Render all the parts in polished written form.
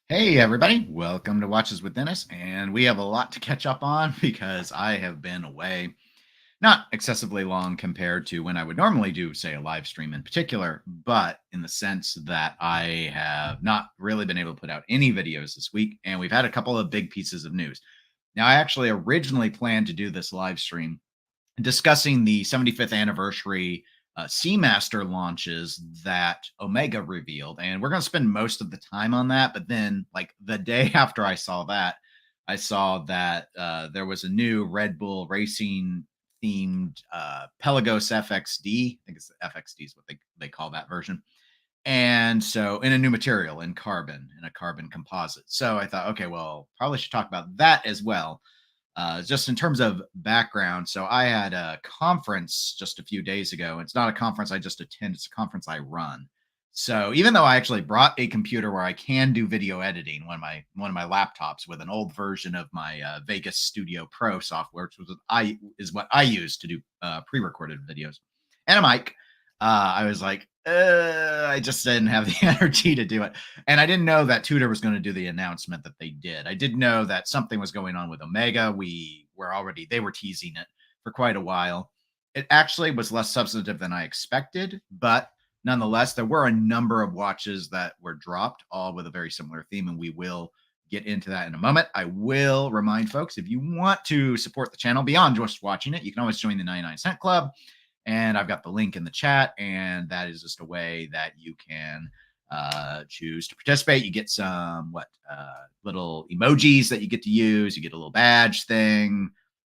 Hey, everybody. Welcome to Watches with Dennis. And we have a lot to catch up on because I have been away not excessively long compared to when I would normally do, say, a live stream in particular, but in the sense that I have not really been able to put out any videos this week. And we've had a couple of big pieces of news. Now, I actually originally planned to do this live stream discussing the 75th anniversary Seamaster launches that Omega revealed. And we're going to spend most of the time on that. But then, like the day after I saw that, there was a new Red Bull Racing themed Pelagos FXD. I think it's the FXD is what they call that version. And so, in a new material in carbon, in a carbon composite. So I thought, okay, well, probably should talk about that as well. Just in terms of background, so I had a conference just a few days ago. It's not a conference I just attend, it's a conference I run. So even though I actually brought a computer where I can do video editing, one of my laptops with an old version of my Vegas Studio Pro software, which is what I use to do pre-recorded videos, and a mic, I was like, I just didn't have the energy to do it. And I didn't know that Tudor was going to do the announcement that they did. I did know that something was going on with Omega. They were teasing it for quite a while. It actually was less substantive than I expected, but nonetheless, there were a number of watches that were dropped, all with a very similar theme, and we will get into that in a moment. I will remind folks, if you want to support the channel beyond just watching it, you can always join the 99 Cent Club. And I've got the link in the chat, and that is just a way that you can choose to participate. You get some little emojis that you get to use. You get a little badge thing.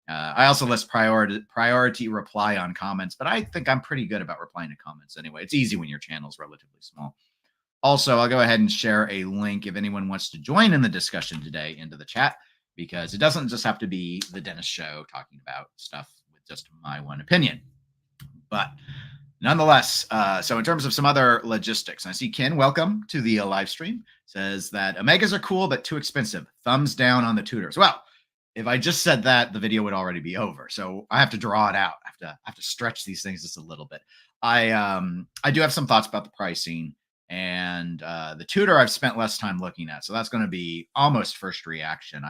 I also list priority reply on comments, but I think I'm pretty good about replying to comments anyway. It's easy when your channel is relatively small. Also, I'll go ahead and share a link if anyone wants to join in the discussion today into the chat, because it doesn't just have to be the Dennis Show talking about stuff with just my one opinion. But nonetheless, so in terms of some other logistics, I see Ken, welcome to the live stream, says that Omegas are cool, but too expensive. Thumbs down on the Tudors. Well, if I just said that, the video would already be over. So I have to draw it out. I have to stretch these things just a little bit. I do have some thoughts about the pricing, and the Tudor I've spent less time looking at. So that's going to be almost first reaction.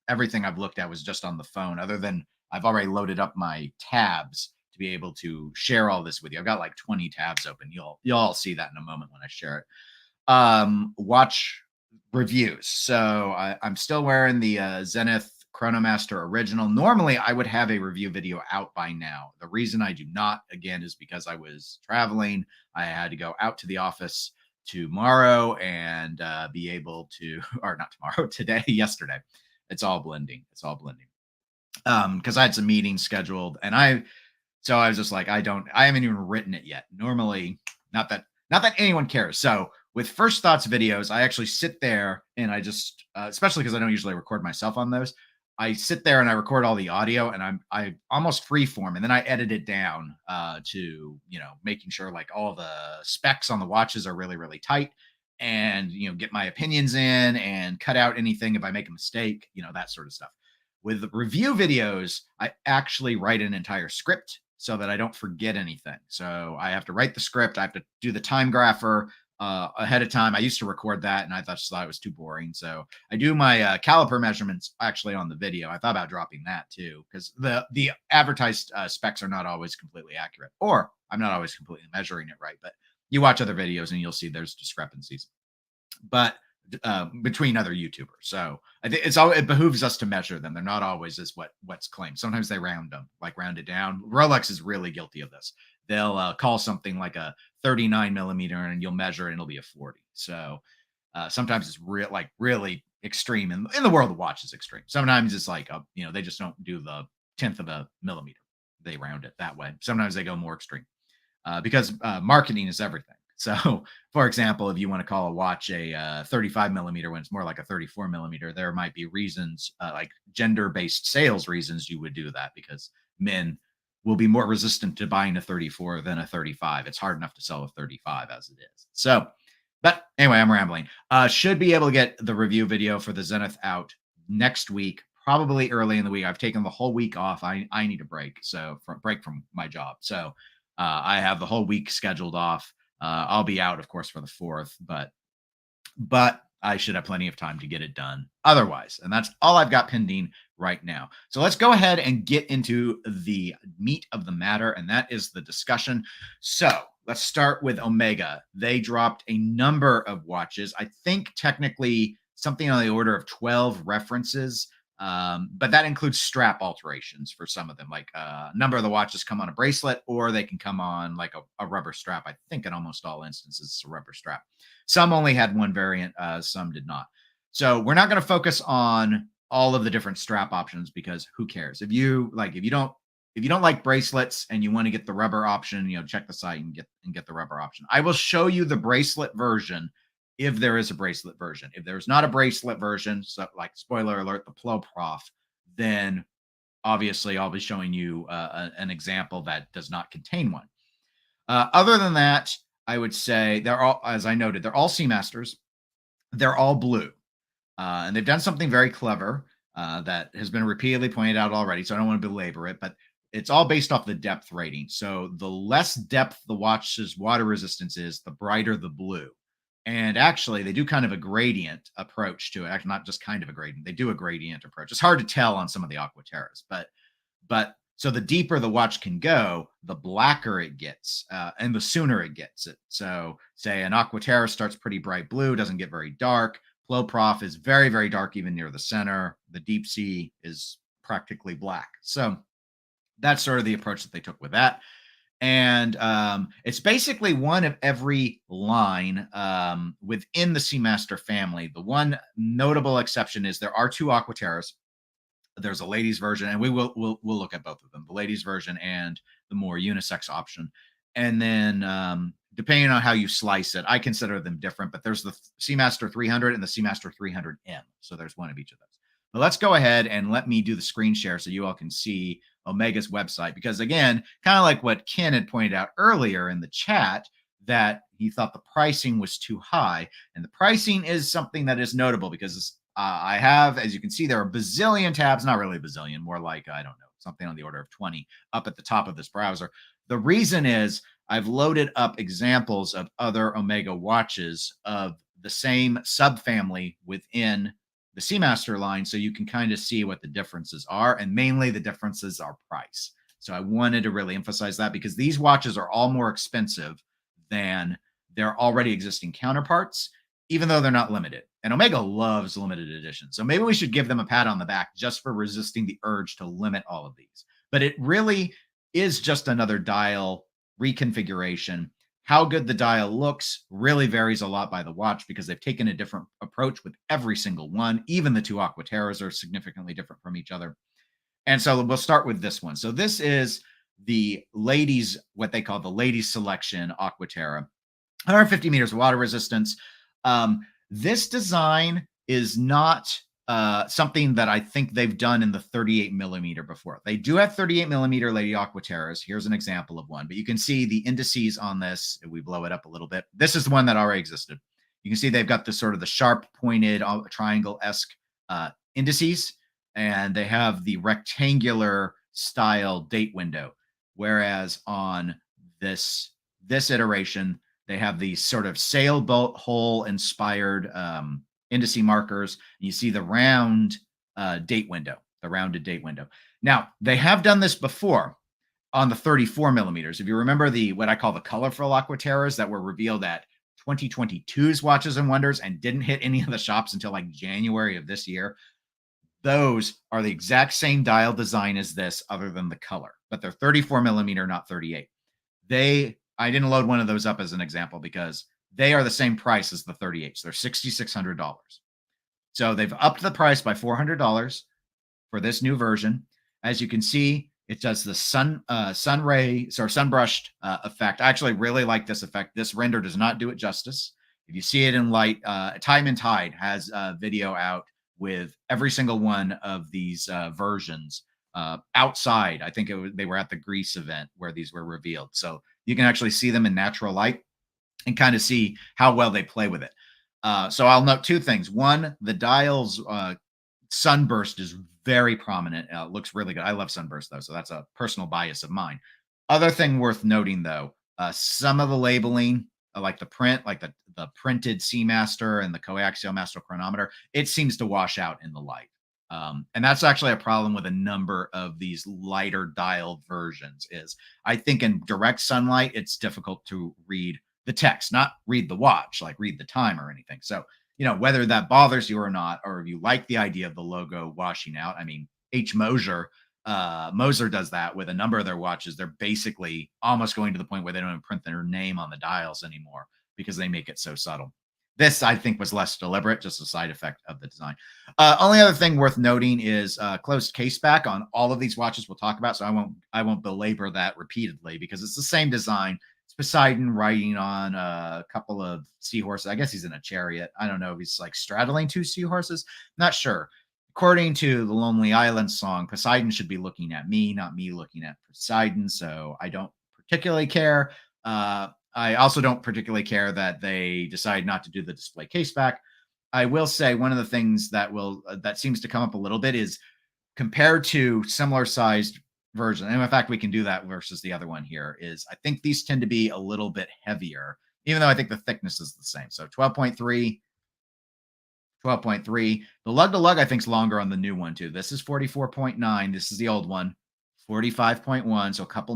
Everything I've looked at was just on the phone, other than I've already loaded up my tabs to be able to share all this with you. I've got like 20 tabs open. You'll all see that in a moment when I share it. Watch reviews. So I'm still wearing the Zenith Chronomaster original. Normally, I would have a review video out by now. The reason I do not, again, is because I was traveling. I had to go out to the office tomorrow and be able to, or not tomorrow, yesterday. It's all blending. Because I had some meetings scheduled, and so I was just like, I haven't even written it yet. Normally, not that anyone cares. So with first thoughts videos, I actually sit there and I just, especially because I don't usually record myself on those, I sit there and I record all the audio, and I almost freeform, and then I edit it down to, making sure like all the specs on the watches are really, really tight, and, get my opinions in and cut out anything if I make a mistake, that sort of stuff. With review videos, I actually write an entire script so that I don't forget anything. So I have to write the script. I have to do the time grapher ahead of time. I used to record that, and I just thought it was too boring. So I do my caliper measurements actually on the video. I thought about dropping that too, because the advertised specs are not always completely accurate, or I'm not always completely measuring it right. But you watch other videos and you'll see there's discrepancies. But between other YouTubers. So I think it behooves us to measure them. They're not always as what's claimed. Sometimes they round it down. Rolex is really guilty of this. They'll call something like a 39 millimeter, and you'll measure it and it'll be a 40. So sometimes it's really extreme. In the world of watches, extreme. Sometimes it's like, they just don't do the 10th of a millimeter. They round it that way. Sometimes they go more extreme because marketing is everything. So, for example, if you want to call a watch a 35 millimeter when it's more like a 34 millimeter, there might be reasons like gender-based sales reasons you would do that, because men will be more resistant to buying a 34 than a 35. It's hard enough to sell a 35 as it is. So, but anyway, I'm rambling. Should be able to get the review video for the Zenith out next week, probably early in the week. I've taken the whole week off. I need a break, break from my job. So I have the whole week scheduled off. I'll be out, of course, for the 4th, but I should have plenty of time to get it done otherwise. And that's all I've got pending right now. So let's go ahead and get into the meat of the matter, and that is the discussion. So let's start with Omega. They dropped a number of watches. I think technically something on the order of 12 references, but that includes strap alterations for some of them. Like a number of the watches come on a bracelet, or they can come on like a rubber strap. I think in almost all instances, it's a rubber strap. Some only had one variant, some did not. So we're not going to focus on all of the different strap options because who cares? If you don't like bracelets and you want to get the rubber option, check the site and get the rubber option. I will show you the bracelet version if there is a bracelet version. If there's not a bracelet version, so like spoiler alert, the Plo Prof, then obviously I'll be showing you an example that does not contain one. Other than that, I would say they're all, as I noted, they're all Seamasters. They're all blue. And they've done something very clever that has been repeatedly pointed out already, so I don't want to belabor it, but it's all based off the depth rating. So the less depth the watch's water resistance is, the brighter the blue. And actually, they do kind of a gradient approach to it. Actually, not just kind of a gradient. They do a gradient approach. It's hard to tell on some of the Aquaterras, but so the deeper the watch can go, the blacker it gets, and the sooner it gets it. So say an Aquaterra starts pretty bright blue, doesn't get very dark. Plo Prof is very, very dark, even near the center. The deep sea is practically black. So that's sort of the approach that they took with that. And it's basically one of every line within the Seamaster family. The one notable exception is there are two Aquaterras. There's a ladies version, and we'll look at both of them, the ladies version and the more unisex option. And then depending on how you slice it, I consider them different, but there's the Seamaster 300 and the Seamaster 300M. So there's one of each of those. But let's go ahead and let me do the screen share so you all can see Omega's website, because again, kind of like what Ken had pointed out earlier in the chat, that he thought the pricing was too high. And the pricing is something that is notable because I have, as you can see, there are a bazillion tabs, not really a bazillion, more like, I don't know, something on the order of 20 up at the top of this browser. The reason is I've loaded up examples of other Omega watches of the same subfamily within the Seamaster line, so you can kind of see what the differences are, and mainly the differences are price. So I wanted to really emphasize that because these watches are all more expensive than their already existing counterparts, even though they're not limited. And Omega loves limited editions. So maybe we should give them a pat on the back just for resisting the urge to limit all of these. But it really is just another dial reconfiguration. How good the dial looks really varies a lot by the watch because they've taken a different approach with every single one. Even the two Aquaterras are significantly different from each other. And so we'll start with this one. So this is the ladies, what they call the ladies selection Aquaterra. 150 meters of water resistance. This design is not something that I think they've done in the 38 millimeter before. They do have 38 millimeter Lady Aquaterras. Here's an example of one, but you can see the indices on this. If we blow it up a little bit, this is the one that already existed. You can see they've got the sort of the sharp pointed triangle-esque indices, and they have the rectangular style date window. Whereas on this iteration, they have these sort of sailboat hole inspired indice markers. And you see the round date window, the rounded date window. Now, they have done this before on the 34 millimeters. If you remember what I call the colorful Aquaterras that were revealed at 2022's Watches and Wonders and didn't hit any of the shops until like January of this year, those are the exact same dial design as this, other than the color, but they're 34 millimeter, not 38. I didn't load one of those up as an example because they are the same price as the 38s. They're $6,600. So they've upped the price by $400 for this new version. As you can see, it does the sunbrushed effect. I actually really like this effect. This render does not do it justice. If you see it in light, Time and Tide has a video out with every single one of these versions outside. I think they were at the Greece event where these were revealed. So you can actually see them in natural light and kind of see how well they play with it. So I'll note two things. One, the dial's sunburst is very prominent. It looks really good. I love sunburst, though, so that's a personal bias of mine. Other thing worth noting, though, some of the labeling like the print, like the printed Seamaster and the coaxial master chronometer, it seems to wash out in the light. And that's actually a problem with a number of these lighter dialed versions. Is I think in direct sunlight, it's difficult to read the text, not read the watch, like read the time or anything. So, whether that bothers you or not, or if you like the idea of the logo washing out, I mean, Moser does that with a number of their watches. They're basically almost going to the point where they don't even print their name on the dials anymore because they make it so subtle. This, I think, was less deliberate, just a side effect of the design. Only other thing worth noting is closed case back on all of these watches we'll talk about. So I won't belabor that repeatedly because it's the same design. It's Poseidon riding on a couple of seahorses. I guess he's in a chariot. I don't know if he's like straddling two seahorses. Not sure. According to the Lonely Island song, Poseidon should be looking at me, not me looking at Poseidon. So I don't particularly care. I also don't particularly care that they decide not to do the display case back. I will say one of the things that seems to come up a little bit is compared to similar sized version. And in fact, we can do that versus the other one here is I think these tend to be a little bit heavier, even though I think the thickness is the same. So 12.3. The lug to lug, I think, is longer on the new one, too. This is 44.9. This is the old one, 45.1. So a couple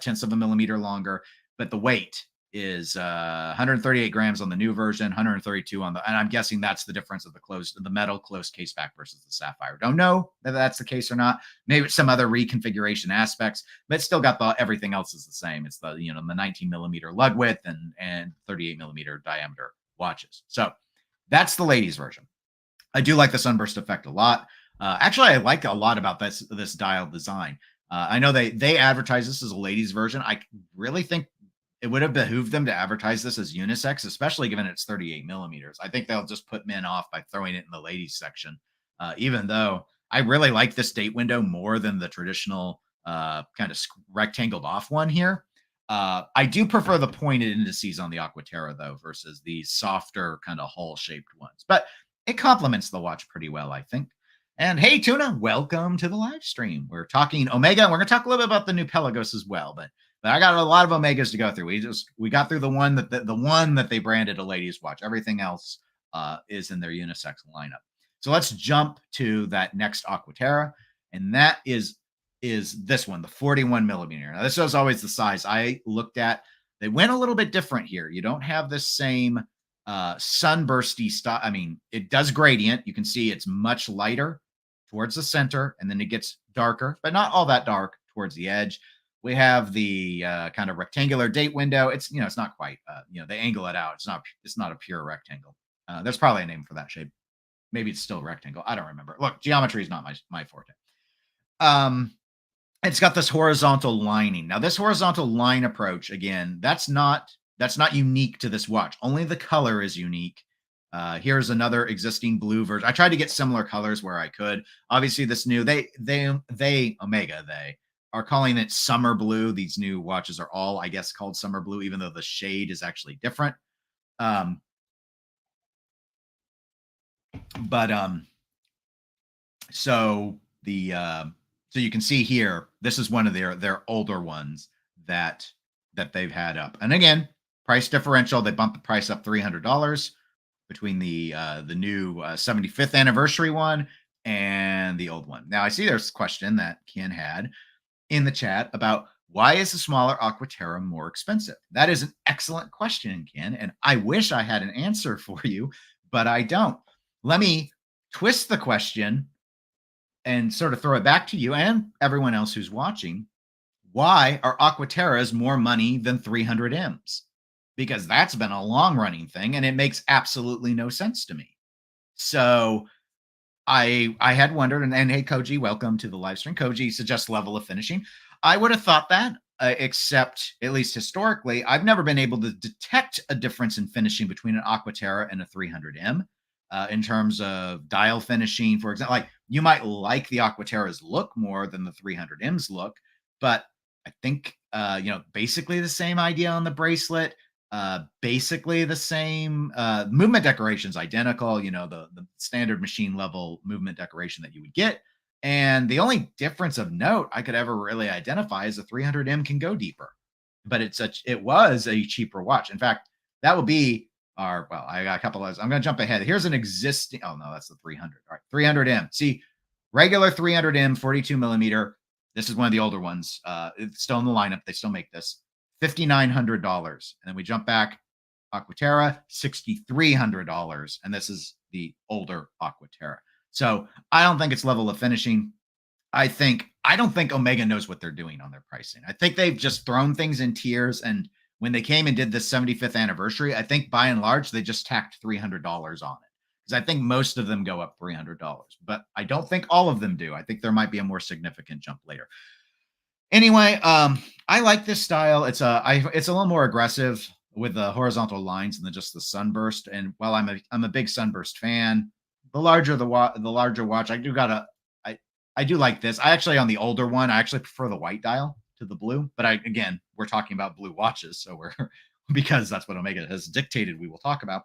tenths of a millimeter longer. But the weight is 138 grams on the new version, 132 on and I'm guessing that's the difference of the metal closed case back versus the sapphire. Don't know if that's the case or not. Maybe it's some other reconfiguration aspects, but it's still got everything else is the same. It's the 19 millimeter lug width and 38 millimeter diameter watches. So that's the ladies version. I do like the sunburst effect a lot. Actually, I like a lot about this dial design. I know they advertise this as a ladies version. I really think it would have behooved them to advertise this as unisex, especially given it's 38 millimeters. I think they'll just put men off by throwing it in the ladies section, even though I really like this date window more than the traditional kind of rectangled off one here. I do prefer the pointed indices on the Aquaterra, though, versus the softer kind of hull-shaped ones. But it complements the watch pretty well, I think. And hey, Tuna, welcome to the live stream. We're talking Omega, and we're going to talk a little bit about the new Pelagos as well. But I got a lot of Omegas to go through. We got through the one that they branded a ladies watch. Everything else is in their unisex lineup. So let's jump to that next Aquaterra, and that is this one, the 41 millimeter. Now, this was always the size I looked at. They went a little bit different here. You don't have the same sunbursty style. I mean, it does gradient. You can see it's much lighter towards the center, and then it gets darker, but not all that dark towards the edge. We have the kind of rectangular date window. It's it's not quite they angle it out. It's not a pure rectangle. There's probably a name for that shape. Maybe it's still rectangle. I don't remember. Look, geometry is not my forte. It's got this horizontal lining. Now, this horizontal line approach, again, that's not unique to this watch. Only the color is unique. Here's another existing blue version. I tried to get similar colors where I could. Obviously, this new Omega are calling it summer blue. These new watches are all, I guess, called summer blue, even though the shade is actually different. So you can see here, this is one of their older ones that they've had up. And again, price differential, they bumped the price up $300 between the new 75th anniversary one and the old one. Now, I see there's a question that Ken had in the chat about why is the smaller Aquaterra more expensive? That is an excellent question, Ken, and I wish I had an answer for you, but I don't. Let me twist the question and sort of throw it back to you and everyone else who's watching. Why are Aquaterras more money than 300Ms? Because that's been a long-running thing, and it makes absolutely no sense to me. So I had wondered, and hey, Koji, welcome to the live stream. Koji suggests level of finishing. I would have thought that, except at least historically, I've never been able to detect a difference in finishing between an Aquaterra and a 300M. In terms of dial finishing, for example, like you might like the Aquaterra's look more than the 300M's look, but I think, basically the same idea on the bracelet, basically the same movement decoration's identical, the standard machine level movement decoration that you would get. And the only difference of note I could ever really identify is the 300M can go deeper, but it was a cheaper watch. In fact, that will be our, well, I got a couple of those. I'm going to jump ahead. Here's an existing, oh no, that's the 300. All right, 300M. See, regular 300M, 42 millimeter. This is one of the older ones. It's still in the lineup. They still make this. $5,900. And then we jump back. Aquaterra, $6,300. And this is the older Aquaterra. So I don't think it's level of finishing. I don't think Omega knows what they're doing on their pricing. I think they've just thrown things in tiers. And when they came and did this 75th anniversary, I think by and large, they just tacked $300 on it. Because I think most of them go up $300, but I don't think all of them do. I think there might be a more significant jump later. Anyway, I like this style. It's a little more aggressive with the horizontal lines than just the sunburst. And while I'm a big sunburst fan, the larger watch, I do like this. I actually, on the older one, I actually prefer the white dial to the blue. But again, we're talking about blue watches, so we're because that's what Omega has dictated we will talk about.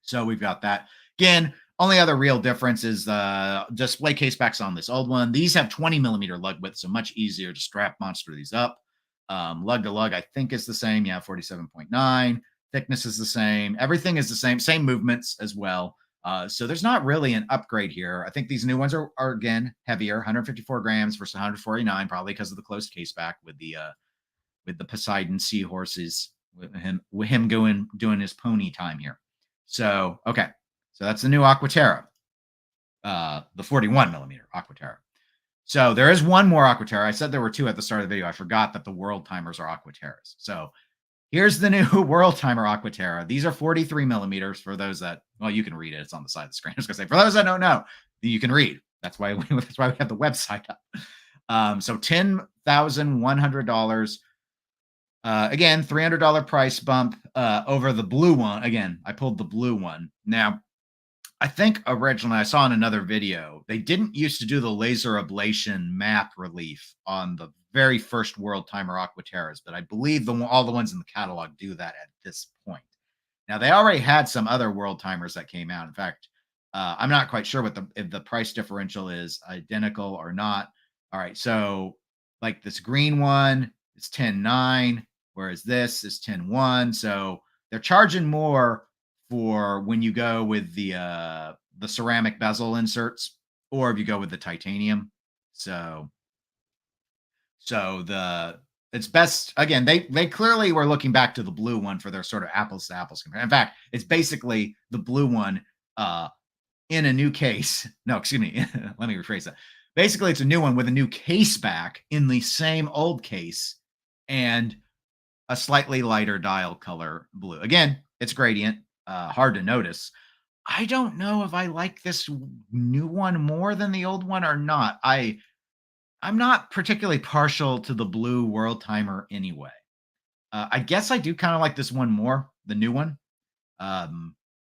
So we've got that. Again, only other real difference is the display case backs on this old one. These have 20 millimeter lug width, so much easier to strap monster these up. Lug to lug, I think, is the same. Yeah, 47.9. Thickness is the same. Everything is the same. Same movements as well. So there's not really an upgrade here. I think these new ones are again heavier, 154 grams versus 149, probably because of the closed case back with the Poseidon seahorses, with him doing his pony time here. So okay, so that's the new Aquaterra, the 41 millimeter Aquaterra. So there is one more Aquaterra. I said there were two at the start of the video. I forgot that the World Timers are Aquaterras. So here's the new World Timer Aquaterra. These are 43 millimeters for those that, well, you can read it. It's on the side of the screen. I was going to say, for those that don't know, you can read. That's why we have the website up. So $10,100. Again, $300 price bump over the blue one. Again, I pulled the blue one. Now, I think originally I saw in another video, they didn't used to do the laser ablation map relief on the very first World Timer Aquaterras, but I believe all the ones in the catalog do that at this point. Now, they already had some other World Timers that came out. In fact, I'm not quite sure if the price differential is identical or not. All right, so like this green one is 10.9, whereas this is 10.1. So they're charging more for when you go with the ceramic bezel inserts, or if you go with the titanium. So it's best, again, they clearly were looking back to the blue one for their sort of apples to apples comparison. In fact, it's basically the blue one in a new case. No, excuse me. Let me rephrase that. Basically, it's a new one with a new case back in the same old case and a slightly lighter dial color blue. Again, it's gradient, hard to notice. I don't know if I like this new one more than the old one or not. I'm not particularly partial to the blue World Timer anyway. I guess I do kind of like this one more, the new one,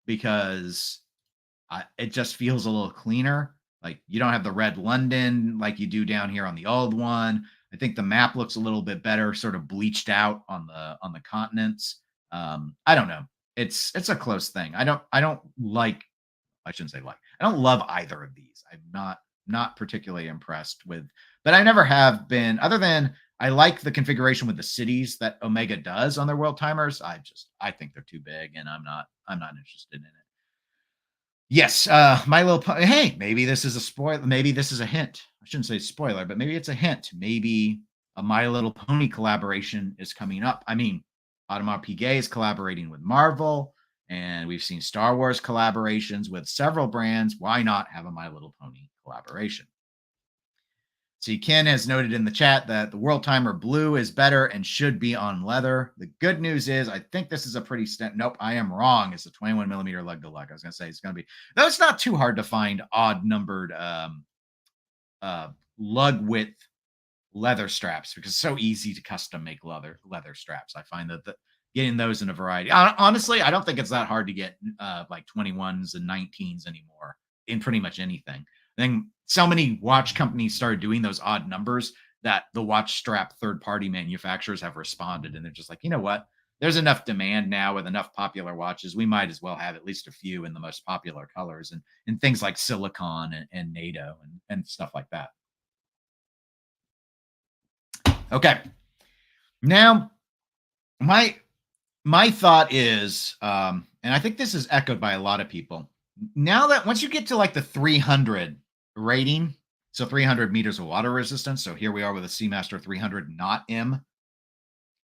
because it just feels a little cleaner. Like you don't have the red London like you do down here on the old one. I think the map looks a little bit better, sort of bleached out on the continents. I don't know. It's a close thing. I don't like. I shouldn't say like. I don't love either of these. I'm not particularly impressed with. But I never have been. Other than I like the configuration with the cities that Omega does on their World Timers. I think they're too big, and I'm not interested in it. Yes, My Little Pony. Hey, maybe this is a spoiler. Maybe this is a hint. I shouldn't say spoiler, but maybe it's a hint. Maybe a My Little Pony collaboration is coming up. I mean, Audemars Piguet is collaborating with Marvel, and we've seen Star Wars collaborations with several brands. Why not have a My Little Pony collaboration? See, Ken has noted in the chat that the World Timer Blue is better and should be on leather. The good news is I think this is a pretty nope, I am wrong. It's a 21 millimeter lug to lug. I was going to say it's going to be, though it's not too hard to find odd numbered lug width leather straps because it's so easy to custom make leather straps. I find that getting those in a variety. Honestly, I don't think it's that hard to get like 21s and 19s anymore in pretty much anything. I think so many watch companies started doing those odd numbers that the watch strap third-party manufacturers have responded. And they're just like, you know what? There's enough demand now with enough popular watches. We might as well have at least a few in the most popular colors and things like silicon and NATO and stuff like that. Okay. Now, my My thought is, and I think this is echoed by a lot of people. Now that once you get to like the 300 rating, so 300 meters of water resistance. So here we are with a Seamaster 300, not M.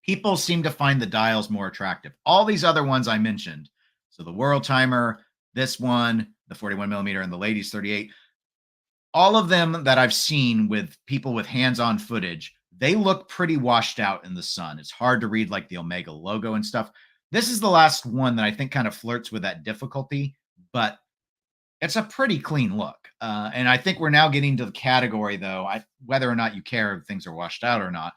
People seem to find the dials more attractive. All these other ones I mentioned, so the World Timer, this one, the 41 millimeter, and the Ladies 38, all of them that I've seen with people with hands-on footage, they look pretty washed out in the sun. It's hard to read like the Omega logo and stuff. This is the last one that I think kind of flirts with that difficulty, but it's a pretty clean look. And I think we're now getting to the category, though, whether or not you care if things are washed out or not,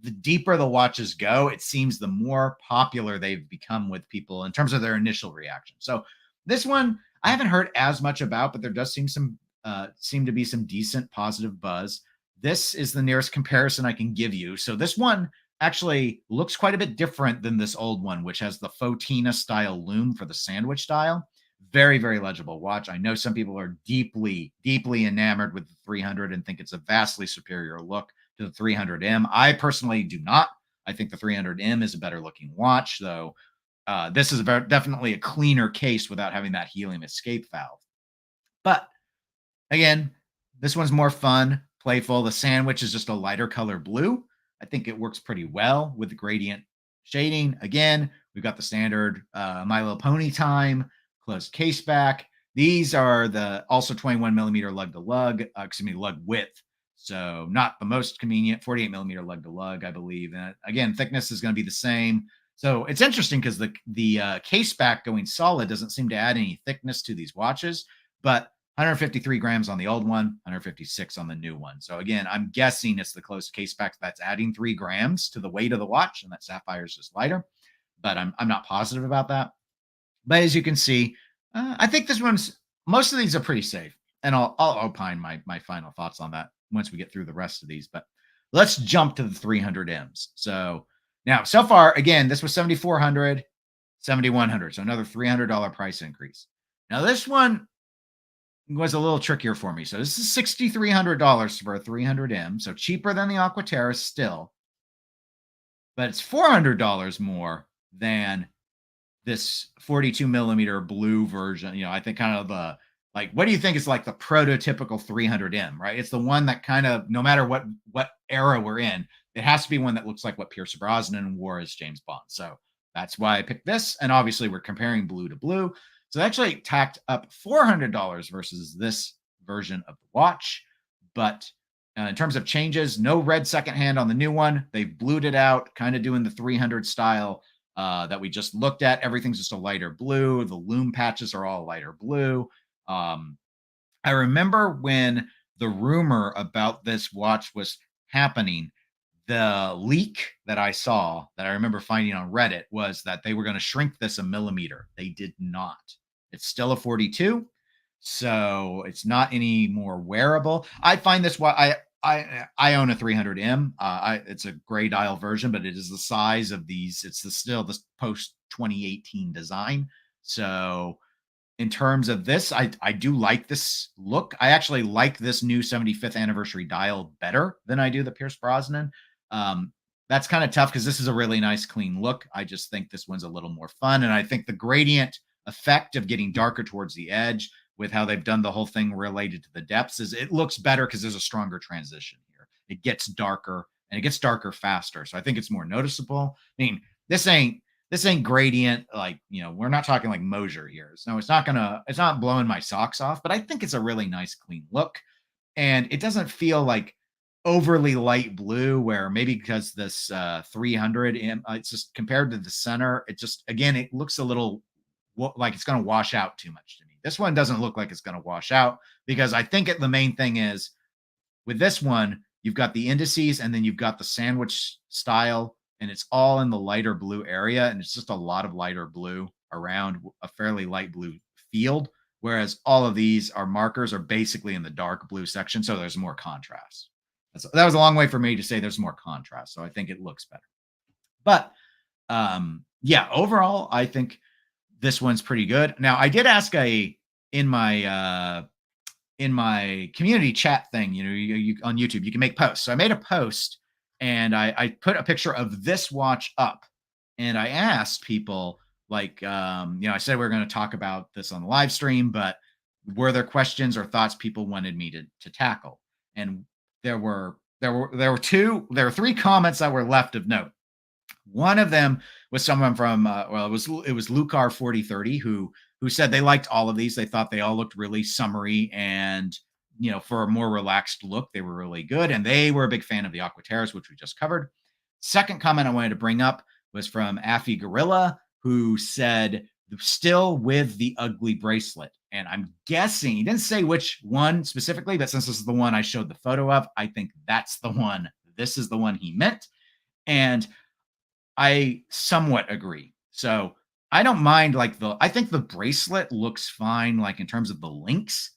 the deeper the watches go, it seems the more popular they've become with people in terms of their initial reaction. So this one I haven't heard as much about, but there does seem to be some decent positive buzz. This is the nearest comparison I can give you. So this one actually looks quite a bit different than this old one, which has the Fotina style lume for the sandwich dial. Very, very legible watch. I know some people are deeply, deeply enamored with the 300 and think it's a vastly superior look to the 300M. I personally do not. I think the 300M is a better looking watch, though. This is definitely a cleaner case without having that helium escape valve. But again, this one's more fun, playful. The sandwich is just a lighter color blue. I think it works pretty well with the gradient shading. Again, we've got the standard My Little Pony time, closed case back. These are the also 21 millimeter lug to lug, lug width. So not the most convenient, 48 millimeter lug to lug, I believe. And again, thickness is going to be the same. So it's interesting because the case back going solid doesn't seem to add any thickness to these watches, but 153 grams on the old one, 156 on the new one. So again, I'm guessing it's the closed case back that's adding 3 grams to the weight of the watch, and that sapphire is just lighter. But I'm not positive about that. But as you can see, I think most of these are pretty safe, and I'll opine my final thoughts on that once we get through the rest of these. But let's jump to the 300Ms. So now, so far, again, this was 7,400, 7,100, so another $300 price increase. Now this one was a little trickier for me. So this is $6,300 for a 300M, so cheaper than the Aquaterra still, but it's $400 more than this 42 millimeter blue version. I think kind of what do you think is like the prototypical 300M, right? It's the one that kind of, no matter what era we're in, it has to be one that looks like what Pierce Brosnan wore as James Bond. So that's why I picked this. And obviously we're comparing blue to blue. So they actually tacked up $400 versus this version of the watch. But in terms of changes, no red second hand on the new one. They've blued it out, kind of doing the 300 style that we just looked at. Everything's just a lighter blue. The lume patches are all lighter blue. I remember when the rumor about this watch was happening, the leak that I saw that I remember finding on Reddit was that they were going to shrink this a millimeter. They did not. It's still a 42, so it's not any more wearable. I find this I own a 300M. It's a gray dial version, but it is the size of these. It's still the post 2018 design. So in terms of this, I do like this look. I actually like this new 75th anniversary dial better than I do the Pierce Brosnan. That's kind of tough because this is a really nice, clean look. I just think this one's a little more fun. And I think the gradient effect of getting darker towards the edge with how they've done the whole thing related to the depths is it looks better because there's a stronger transition here. It gets darker and it gets darker faster. So I think it's more noticeable. I mean, this ain't gradient, we're not talking like Mosier here. So it's not blowing my socks off, but I think it's a really nice, clean look. And it doesn't feel like overly light blue, where maybe because this 300, it's just compared to the center, it looks a little like it's going to wash out too much to me. This one doesn't look like it's going to wash out because I think the main thing is with this one, you've got the indices and then you've got the sandwich style, and it's all in the lighter blue area. And it's just a lot of lighter blue around a fairly light blue field. Whereas all of these markers are basically in the dark blue section. So there's more contrast. That was a long way for me to say there's more contrast. So I think it looks better. But yeah, overall, I think this one's pretty good. Now, I did ask in my community chat thing, you on YouTube, you can make posts. So I made a post and I put a picture of this watch up, And I asked people, like, I said we are going to talk about this on the live stream, but were there questions or thoughts people wanted me to tackle? And there were three comments that were left of note. One of them was someone from it was Lucar 4030 who said they liked all of these. They thought they all looked really summery, and for a more relaxed look, they were really good. And they were a big fan of the Aquaterras, which we just covered. Second comment I wanted to bring up was from Affy Gorilla, who said still with the ugly bracelet. And I'm guessing he didn't say which one specifically, but since this is the one I showed the photo of, I think that's the one. This is the one he meant. And I somewhat agree. So I don't mind I think the bracelet looks fine, like in terms of the links,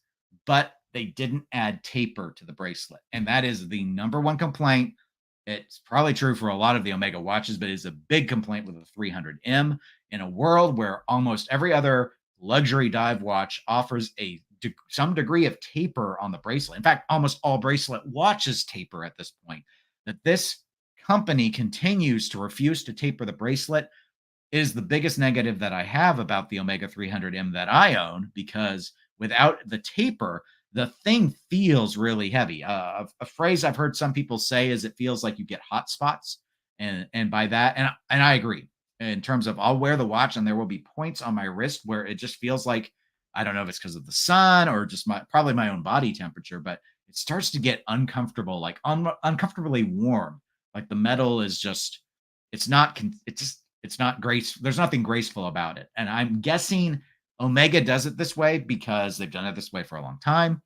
but they didn't add taper to the bracelet. And that is the number one complaint. It's probably true for a lot of the Omega watches, but it's a big complaint with the 300M in a world where almost every other luxury dive watch offers some degree of taper on the bracelet. In fact, almost all bracelet watches taper at this point. That this company continues to refuse to taper the bracelet is the biggest negative that I have about the Omega 300M that I own, because without the taper, the thing feels really heavy. A phrase I've heard some people say is it feels like you get hot spots. And by that, and I agree, in terms of I'll wear the watch and there will be points on my wrist where it just feels like, I don't know if it's because of the sun or just probably my own body temperature, but it starts to get uncomfortable, like uncomfortably warm. Like the metal is just, it's not grace. There's nothing graceful about it. And I'm guessing Omega does it this way because they've done it this way for a long time.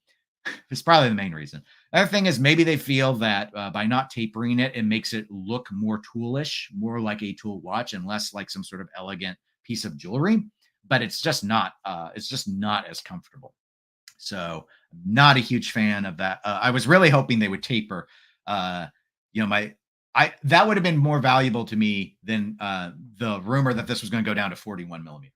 It's probably the main reason. The other thing is maybe they feel that by not tapering it, it makes it look more toolish, more like a tool watch and less like some sort of elegant piece of jewelry. But it's just not. It's just not as comfortable. So I'm not a huge fan of that. I was really hoping they would taper. That would have been more valuable to me than the rumor that this was going to go down to 41 millimeters.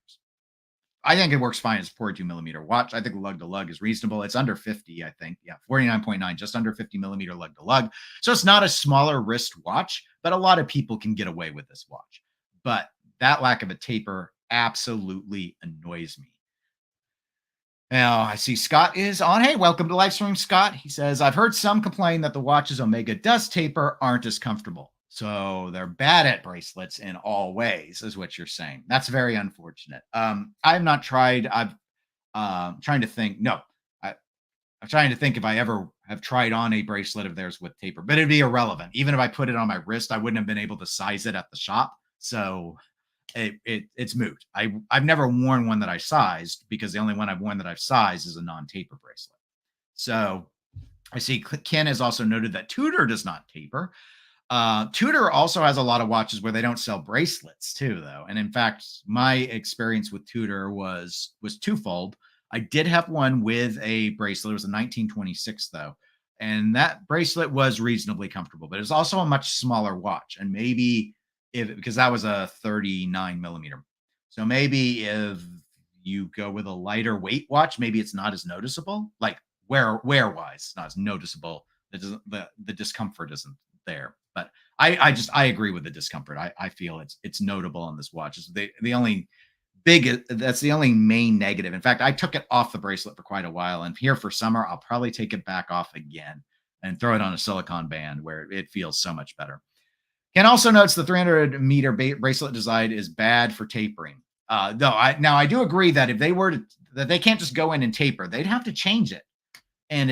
I think it works fine as a 42 millimeter watch. I think lug to lug is reasonable. It's under 50, I think. Yeah, 49.9, just under 50 millimeter lug to lug. So it's not a smaller wrist watch, but a lot of people can get away with this watch. But that lack of a taper absolutely annoys me. Now, I see Scott is on. Hey, welcome to live stream, Scott. He says, I've heard some complain that the watches Omega does taper aren't as comfortable. So they're bad at bracelets in all ways, is what you're saying. That's very unfortunate. I've not tried. I'm trying to think. No, I'm trying to think if I ever have tried on a bracelet of theirs with taper, but it'd be irrelevant. Even if I put it on my wrist, I wouldn't have been able to size it at the shop. So it's moot. I've never worn one that I sized, because the only one I've worn that I've sized is a non-taper bracelet. So I see Ken has also noted that Tudor does not taper. Tudor also has a lot of watches where they don't sell bracelets too, though. And in fact, my experience with Tudor was twofold. I did have one with a bracelet. It was a 1926 though. And that bracelet was reasonably comfortable, but it was also a much smaller watch. And maybe because that was a 39 millimeter. So maybe if you go with a lighter weight watch, maybe it's not as noticeable, like wear wise, it's not as noticeable. The discomfort isn't there. But I agree with the discomfort. I feel it's notable on this watch. It's that's the only main negative. In fact, I took it off the bracelet for quite a while, and here for summer, I'll probably take it back off again and throw it on a silicone band where it feels so much better. Ken also notes the 300 meter bracelet design is bad for tapering. I do agree that if they were that they can't just go in and taper, they'd have to change it. And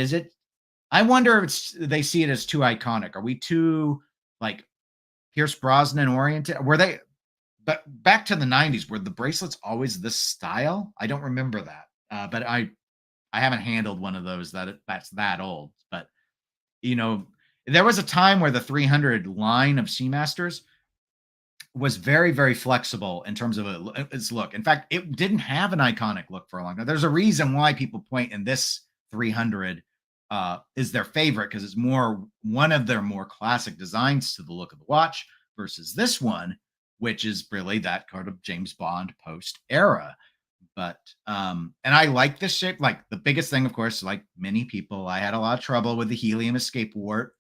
I wonder if they see it as too iconic. Are we too like Pierce Brosnan oriented? But back to the 90s, were the bracelets always this style? I don't remember that. But I haven't handled one of those that's that old. But there was a time where the 300 line of Seamasters was very, very flexible in terms of its look. In fact, it didn't have an iconic look for a long time. There's a reason why people point in this 300 is their favorite, because it's one of their more classic designs to the look of the watch, versus this one, which is really that kind of James Bond post era. But and I like this shape. Like the biggest thing, of course, like many people, I had a lot of trouble with the helium escape wart.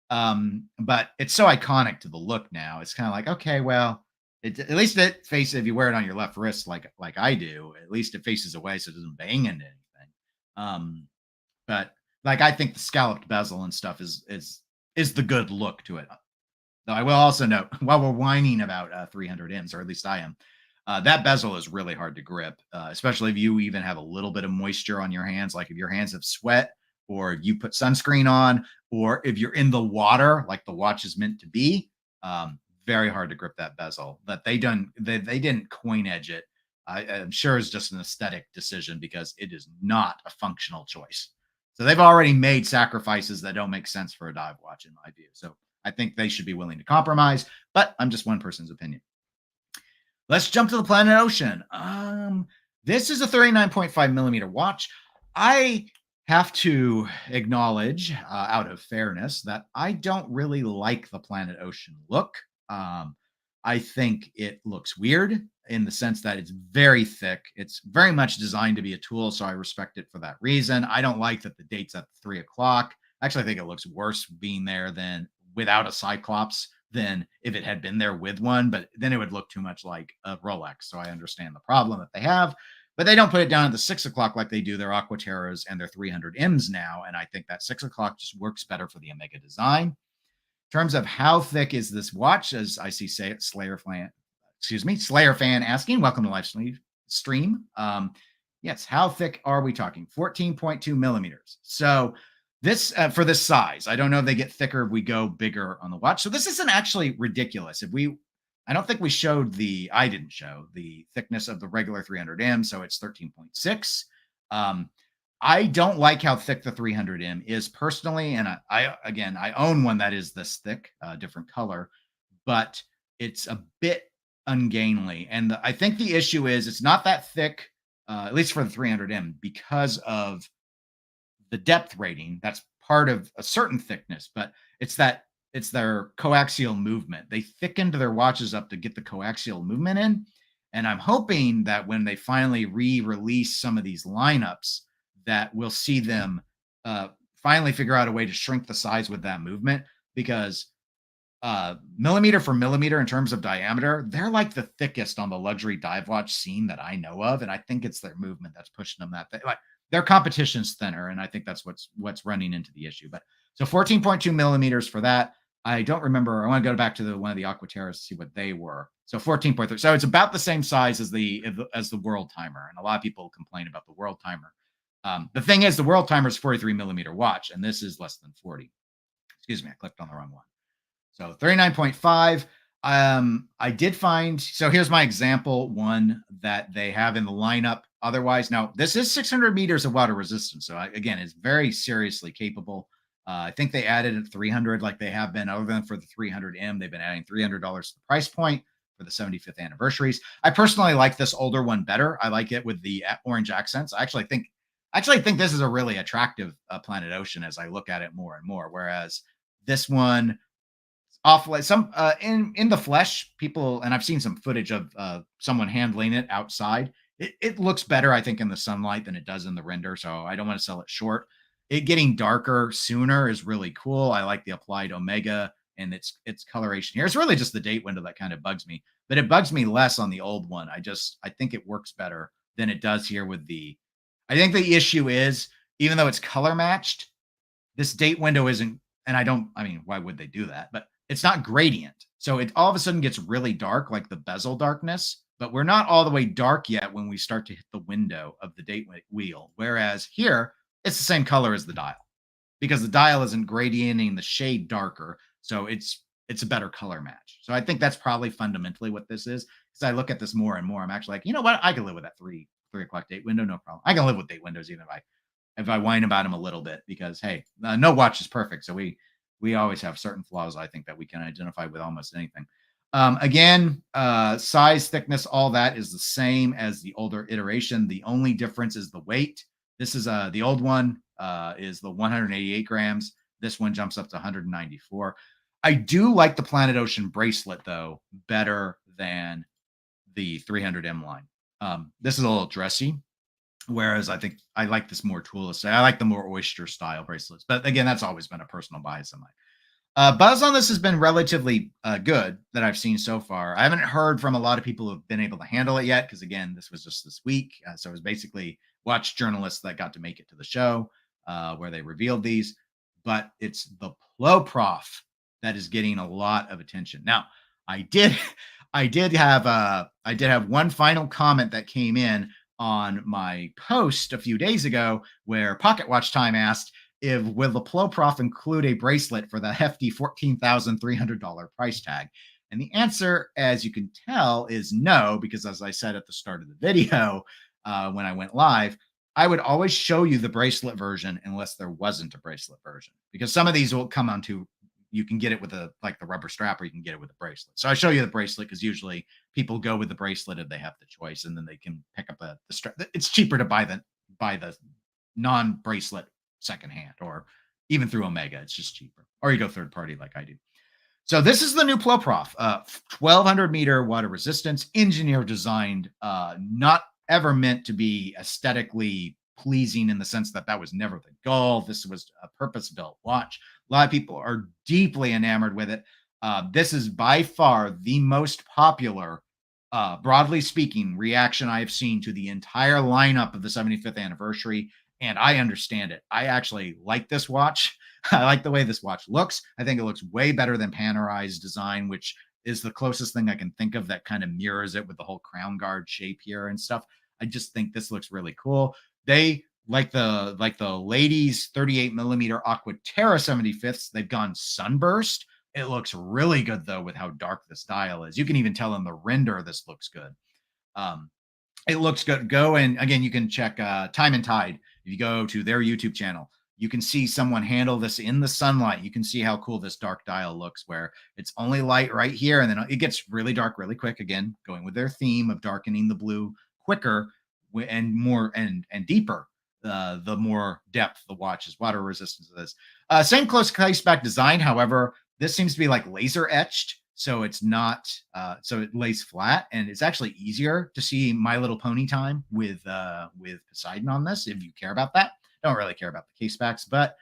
But it's so iconic to the look now. It's kind of like, okay, well, At least it faces, if you wear it on your left wrist like I do, at least it faces away so it doesn't bang into anything. Um, but like I think the scalloped bezel and stuff is the good look to it. Though I will also note, while we're whining about 300 Ms, or at least I am, that bezel is really hard to grip, especially if you even have a little bit of moisture on your hands. Like if your hands have sweat, or you put sunscreen on, or if you're in the water, like the watch is meant to be. Very hard to grip that bezel. That they didn't coin edge it. I'm sure it's just an aesthetic decision because it is not a functional choice. So they've already made sacrifices that don't make sense for a dive watch, in my view. So I think they should be willing to compromise, but I'm just one person's opinion. Let's jump to the Planet Ocean. This is a 39.5 millimeter watch. I have to acknowledge, out of fairness, that I don't really like the Planet Ocean look. I think it looks weird in the sense that it's very thick. It's very much designed to be a tool, so I respect it for that reason. I don't like that the date's at 3 o'clock. Actually, I think it looks worse being there than without a Cyclops than if it had been there with one, but then it would look too much like a Rolex. So I understand the problem that they have, but they don't put it down at the 6 o'clock like they do their Aquaterras and their 300 Ms now. And I think that 6 o'clock just works better for the Omega design. In terms of how thick is this watch, as I see Slayer fan asking, welcome to live stream. Yes, how thick are we talking? 14.2 millimeters. So this for this size, I don't know if they get thicker if we go bigger on the watch. So this isn't actually ridiculous. I don't think we showed I didn't show the thickness of the regular 300M, so it's 13.6. I don't like how thick the 300M is personally, and I own one that is this thick, different color, but it's a bit ungainly. And I think the issue is it's not that thick, at least for the 300M, because of the depth rating. That's part of a certain thickness, but it's their coaxial movement. They thickened their watches up to get the coaxial movement in. And I'm hoping that when they finally re-release some of these lineups, that we'll see them finally figure out a way to shrink the size with that movement, because millimeter for millimeter in terms of diameter, they're like the thickest on the luxury dive watch scene that I know of. And I think it's their movement that's pushing them that thick. Like their competition's thinner, and I think that's what's running into the issue. But so 14.2 millimeters for that. I don't remember. I want to go back to one of the Aquaterras to see what they were. So 14.3. So it's about the same size as the World Timer, and a lot of people complain about the World Timer. The thing is, the World Timer is 43 millimeter watch, and this is less than 40. Excuse me, I clicked on the wrong one. So 39.5. I did find, so here's my example one that they have in the lineup. Otherwise, now this is 600 meters of water resistance. So again, it's very seriously capable. I think they added at 300 like they have been, other than for the 300M. They've been adding $300 to the price point for the 75th anniversaries. I personally like this older one better. I like it with the orange accents. I actually think this is a really attractive Planet Ocean as I look at it more and more. Whereas this one, off like some in the flesh, people, and I've seen some footage of someone handling it outside. It looks better, I think, in the sunlight than it does in the render. So I don't want to sell it short. It getting darker sooner is really cool. I like the applied Omega and its coloration here. It's really just the date window that kind of bugs me, but it bugs me less on the old one. I think it works better than it does here with the. I think the issue is, even though it's color matched, this date window isn't. And I mean, why would they do that? But it's not gradient. So it all of a sudden gets really dark, like the bezel darkness, but we're not all the way dark yet when we start to hit the window of the date wheel. Whereas here, it's the same color as the dial, because the dial isn't gradienting the shade darker. So it's a better color match. So I think that's probably fundamentally what this is. Because I look at this more and more, I'm actually like, you know what? I can live with that 3 o'clock date window, no problem. I can live with date windows even if I whine about them a little bit, because hey, no watch is perfect. So we always have certain flaws, I think, that we can identify with almost anything. Again, size, thickness, all that is the same as the older iteration. The only difference is the weight. This is the old one is the 188 grams. This one jumps up to 194. I do like the Planet Ocean bracelet, though, better than the 300M line. This is a little dressy, whereas I think I like this more toolless. I like the more oyster style bracelets. But again, that's always been a personal bias of mine. Buzz on this has been relatively good that I've seen so far. I haven't heard from a lot of people who have been able to handle it yet because, again, this was just this week. So it was basically watch journalists that got to make it to the show where they revealed these. But it's the Plo Prof that is getting a lot of attention. Now, I did, I did have one final comment that came in on my post a few days ago where Pocket Watch Time asked, will the Plo Prof include a bracelet for the hefty $14,300 price tag? And the answer, as you can tell, is no, because as I said at the start of the video, when I went live, I would always show you the bracelet version unless there wasn't a bracelet version, because some of these will come onto, you can get it with the rubber strap, or you can get it with a bracelet. So I show you the bracelet because usually people go with the bracelet if they have the choice, and then they can pick up the strap. It's cheaper to buy the non-bracelet secondhand, or even through Omega. It's just cheaper, or you go third party like I do. So this is the new Plo Prof, 1200 meter water resistance, engineer designed, not ever meant to be aesthetically pleasing in the sense that was never the goal. This was a purpose-built watch. A lot of people are deeply enamored with it. This is by far the most popular, broadly speaking, reaction I have seen to the entire lineup of the 75th anniversary. And I understand it. I actually like this watch. I like the way this watch looks. I think it looks way better than Panerai design, which is the closest thing I can think of that kind of mirrors it with the whole crown guard shape here and stuff. I just think this looks really cool. They like the ladies 38 millimeter Aquaterra 75ths. They've gone sunburst. It looks really good though with how dark this dial is. You can even tell in the render this looks good. It looks good. Go and again, you can check Time and Tide. If you go to their YouTube channel, you can see someone handle this in the sunlight. You can see how cool this dark dial looks, where it's only light right here, and then it gets really dark really quick. Again, going with their theme of darkening the blue quicker and more and deeper. The more depth the watch is, water resistance of this. Same close case back design. However, this seems to be like laser etched. So it's not, so it lays flat, and it's actually easier to see My Little Pony time with Poseidon on this, if you care about that. Don't really care about the case backs, but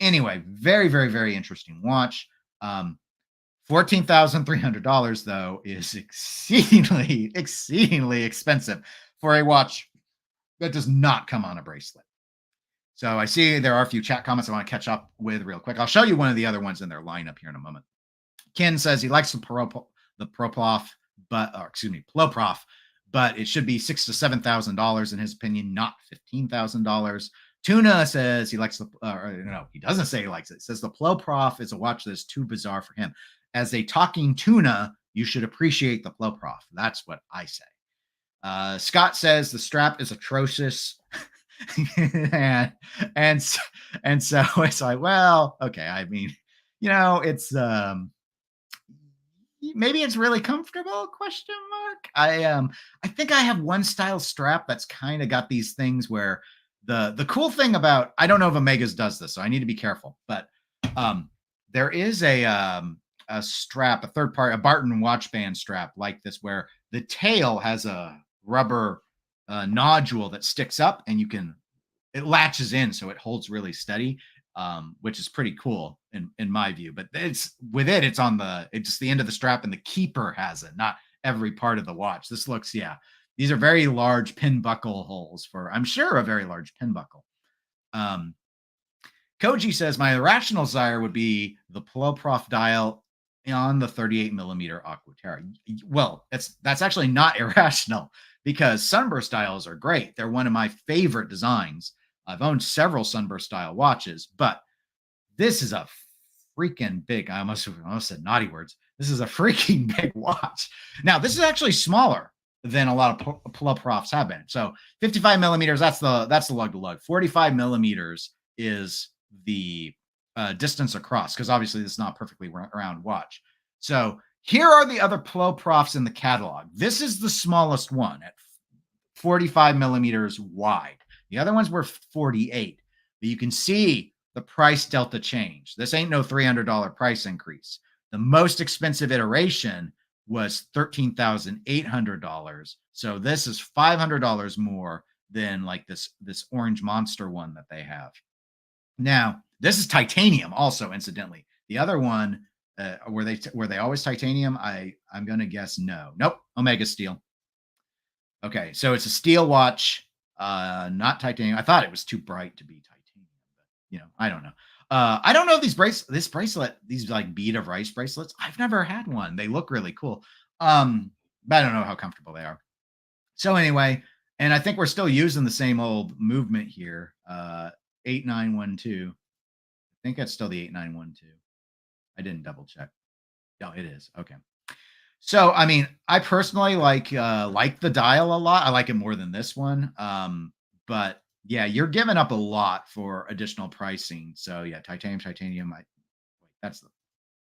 anyway, very, very, very interesting watch. $14,300 though is exceedingly, exceedingly expensive for a watch that does not come on a bracelet. So I see there are a few chat comments I want to catch up with real quick. I'll show you one of the other ones in their lineup here in a moment. Ken says he likes the Plo Prof, but it should be $6,000 to $7,000 in his opinion, not $15,000. Tuna says he likes no, he doesn't say he likes it. He says the Plo Prof is a watch that is too bizarre for him. As a talking tuna, you should appreciate the Plo Prof. That's what I say. Scott says the strap is atrocious. and so it's like, well, okay. I mean, it's maybe it's really comfortable, question mark. I think I have one style strap that's kind of got these things where the cool thing about, I don't know if Omega's does this, so I need to be careful, but there is a strap, a third party, a Barton watch band strap like this, where the tail has a rubber nodule that sticks up, and it latches in, so it holds really steady. Which is pretty cool in my view, but it's just the end of the strap, and the keeper has it, not every part of the watch. This looks, these are very large pin buckle holes for, I'm sure, a very large pin buckle. Koji says my irrational desire would be the Plo Prof dial on the 38 millimeter Aquaterra. Well, that's actually not irrational, because sunburst dials are great. They're one of my favorite designs. I've owned several sunburst style watches, but this is a freaking big, I almost said naughty words. This is a freaking big watch. Now, this is actually smaller than a lot of Plo Profs have been. So 55 millimeters, that's the lug to lug. 45 millimeters is the distance across, because obviously this is not a perfectly round watch. So here are the other Plo Profs in the catalog. This is the smallest one at 45 millimeters wide. The other ones were 48, but you can see the price delta change. This ain't no $300 price increase. The most expensive iteration was $13,800. So this is $500 more than like this orange monster one that they have. Now, this is titanium also, incidentally. The other one, were they always titanium? I'm gonna guess no. Nope, Omega steel. Okay, so it's a steel watch, not titanium. I thought it was too bright to be titanium, but I don't know. I don't know if this bracelet, these like bead of rice bracelets. I've never had one. They look really cool. But I don't know how comfortable they are. So anyway, and I think we're still using the same old movement here. 8912. I think that's still the 8912. I didn't double check. No, it is. Okay. So, I mean, I personally like the dial a lot. I like it more than this one. But yeah, you're giving up a lot for additional pricing. So yeah, titanium. That's the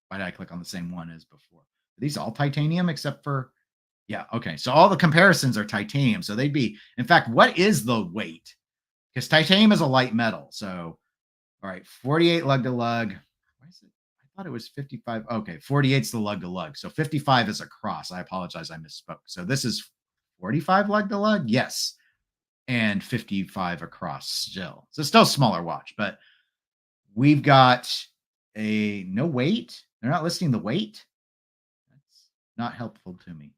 why did I click on the same one as before? Are these all titanium except for yeah, okay. So all the comparisons are titanium. So they'd be, in fact, what is the weight? Because titanium is a light metal. So all right, 48 lug to lug. Why is it? I thought it was 55. Okay, 48 is the lug to lug. So 55 is a cross. I apologize. I misspoke. So this is 45 lug to lug. Yes. And 55 across still. So still a smaller watch, but we've got a no weight. They're not listing the weight. That's not helpful to me.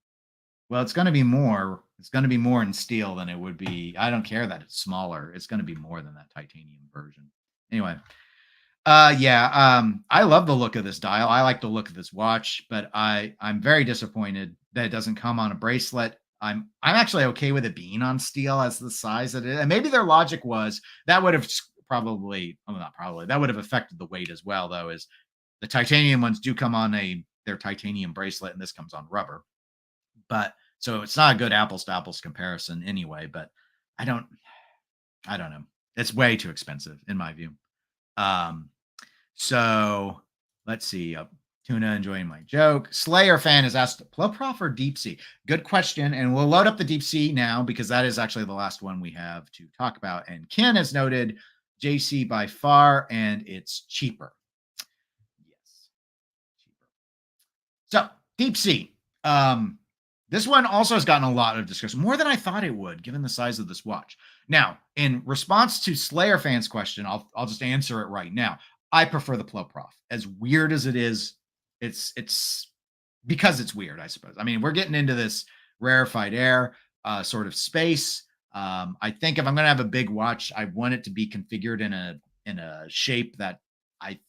Well, it's going to be more. It's going to be more in steel than it would be. I don't care that it's smaller. It's going to be more than that titanium version. Anyway, I love the look of this dial. I like the look of this watch, but I'm very disappointed that it doesn't come on a bracelet. I'm actually okay with it being on steel as the size it is. And maybe their logic was that would have probably, well, not probably, that would have affected the weight as well, though, is the titanium ones do come on their titanium bracelet, and this comes on rubber. But so it's not a good apples to apples comparison anyway, but I don't I don't know. It's way too expensive in my view. Um so let's see. Tuna enjoying my joke. Slayer fan has asked low prof or deep sea. Good question. And we'll load up the deep sea now because that is actually the last one we have to talk about. And Ken has noted JC by far, and it's cheaper. Yes, cheaper. So deep sea. This one also has gotten a lot of discussion, more than I thought it would, given the size of this watch. Now, in response to Slayer fans' question, I'll just answer it right now. I prefer the Ploprof. As weird as it is, it's because it's weird, I suppose. I mean, we're getting into this rarefied air sort of space. I think if I'm going to have a big watch, I want it to be configured in a shape that I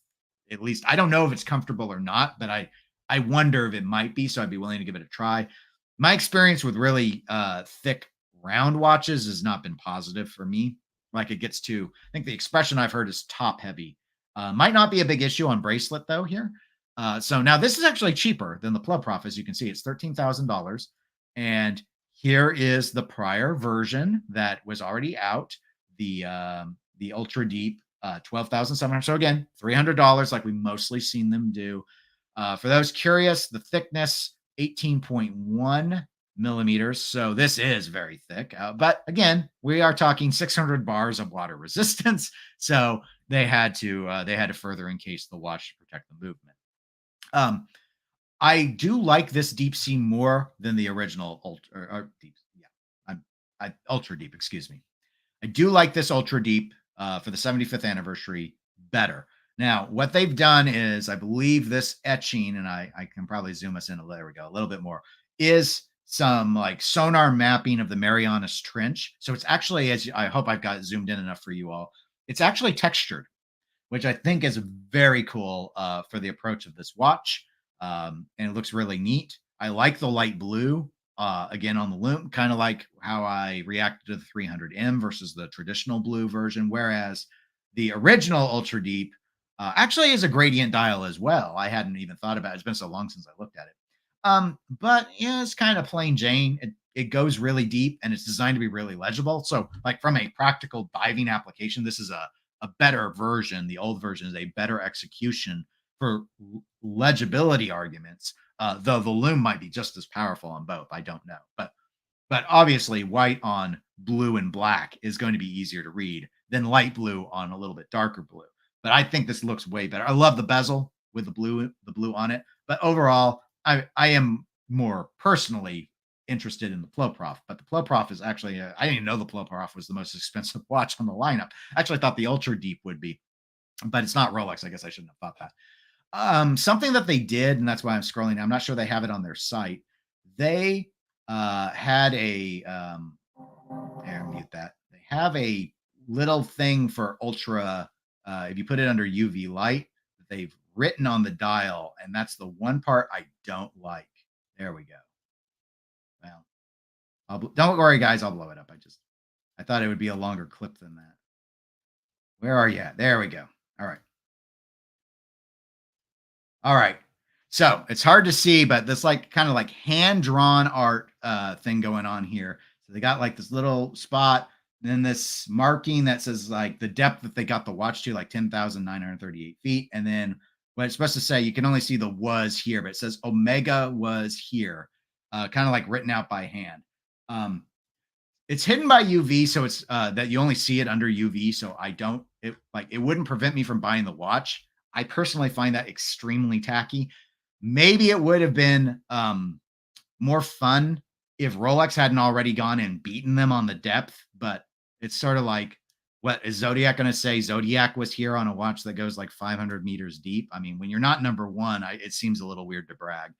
at least I don't know if it's comfortable or not, but I wonder if it might be. So I'd be willing to give it a try. My experience with really thick round watches has not been positive for me. Like it gets to, I think the expression I've heard is top heavy. Might not be a big issue on bracelet though here. So now this is actually cheaper than the Ploprof, as you can see. It's $13,000. And here is the prior version that was already out, the Ultra Deep, 12,700. So again, $300, like we mostly seen them do. For those curious, the thickness 18.1 millimeters. So this is very thick. But again, we are talking 600 bars of water resistance. So they had to further encase the watch to protect the movement. I do like this deep sea more than the original ultra deep. Yeah, ultra deep. Excuse me. I do like this ultra deep for the 75th anniversary better. Now, what they've done is, I believe this etching, and I can probably zoom us in there we go, a little bit more, is some like sonar mapping of the Marianas Trench. So it's actually, I hope I've got zoomed in enough for you all, it's actually textured, which I think is very cool for the approach of this watch. And it looks really neat. I like the light blue, again, on the loom, kind of like how I reacted to the 300M versus the traditional blue version, whereas the original Ultra Deep actually is a gradient dial as well. I hadn't even thought about it. It's been so long since I looked at it. But yeah, it's kind of plain Jane. It goes really deep and it's designed to be really legible. So like from a practical diving application, this is a better version. The old version is a better execution for legibility arguments. Though the loom might be just as powerful on both. I don't know. But obviously white on blue and black is going to be easier to read than light blue on a little bit darker blue. But I think this looks way better. I love the bezel with the blue on it. But overall, I am more personally interested in the Ploprof. But the Ploprof is actually, I didn't even know the Ploprof was the most expensive watch on the lineup. I actually thought the Ultra Deep would be, but it's not Rolex. I guess I shouldn't have thought that. Something that they did, and that's why I'm scrolling. I'm not sure they have it on their site. They had a here, mute that. They have a little thing for ultra. If you put it under UV light, they've written on the dial, and that's the one part I don't like. There we go. Well, don't worry, guys. I'll blow it up. I thought it would be a longer clip than that. Where are you at? There we go. All right. All right. So it's hard to see, but this like kind of like hand drawn art thing going on here. So they got like this little spot, and then this marking that says like the depth that they got the watch to, like 10,938 feet. And then what it's supposed to say, you can only see the was here, but it says Omega was here, kind of like written out by hand. It's hidden by UV, so it's that you only see it under UV. So I don't it like it wouldn't prevent me from buying the watch. I personally find that extremely tacky. Maybe it would have been more fun if Rolex hadn't already gone and beaten them on the depth, but it's sort of like, what is Zodiac going to say? Zodiac was here on a watch that goes like 500 meters deep. I mean, when you're not number one, it seems a little weird to brag.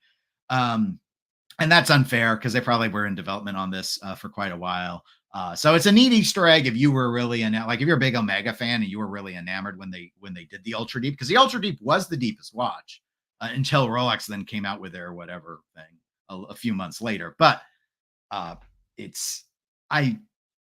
And that's unfair because they probably were in development on this for quite a while. So it's a neat Easter egg if you were really like if you're a big Omega fan and you were really enamored when they did the Ultra Deep, because the Ultra Deep was the deepest watch until Rolex then came out with their whatever thing a few months later. But it's I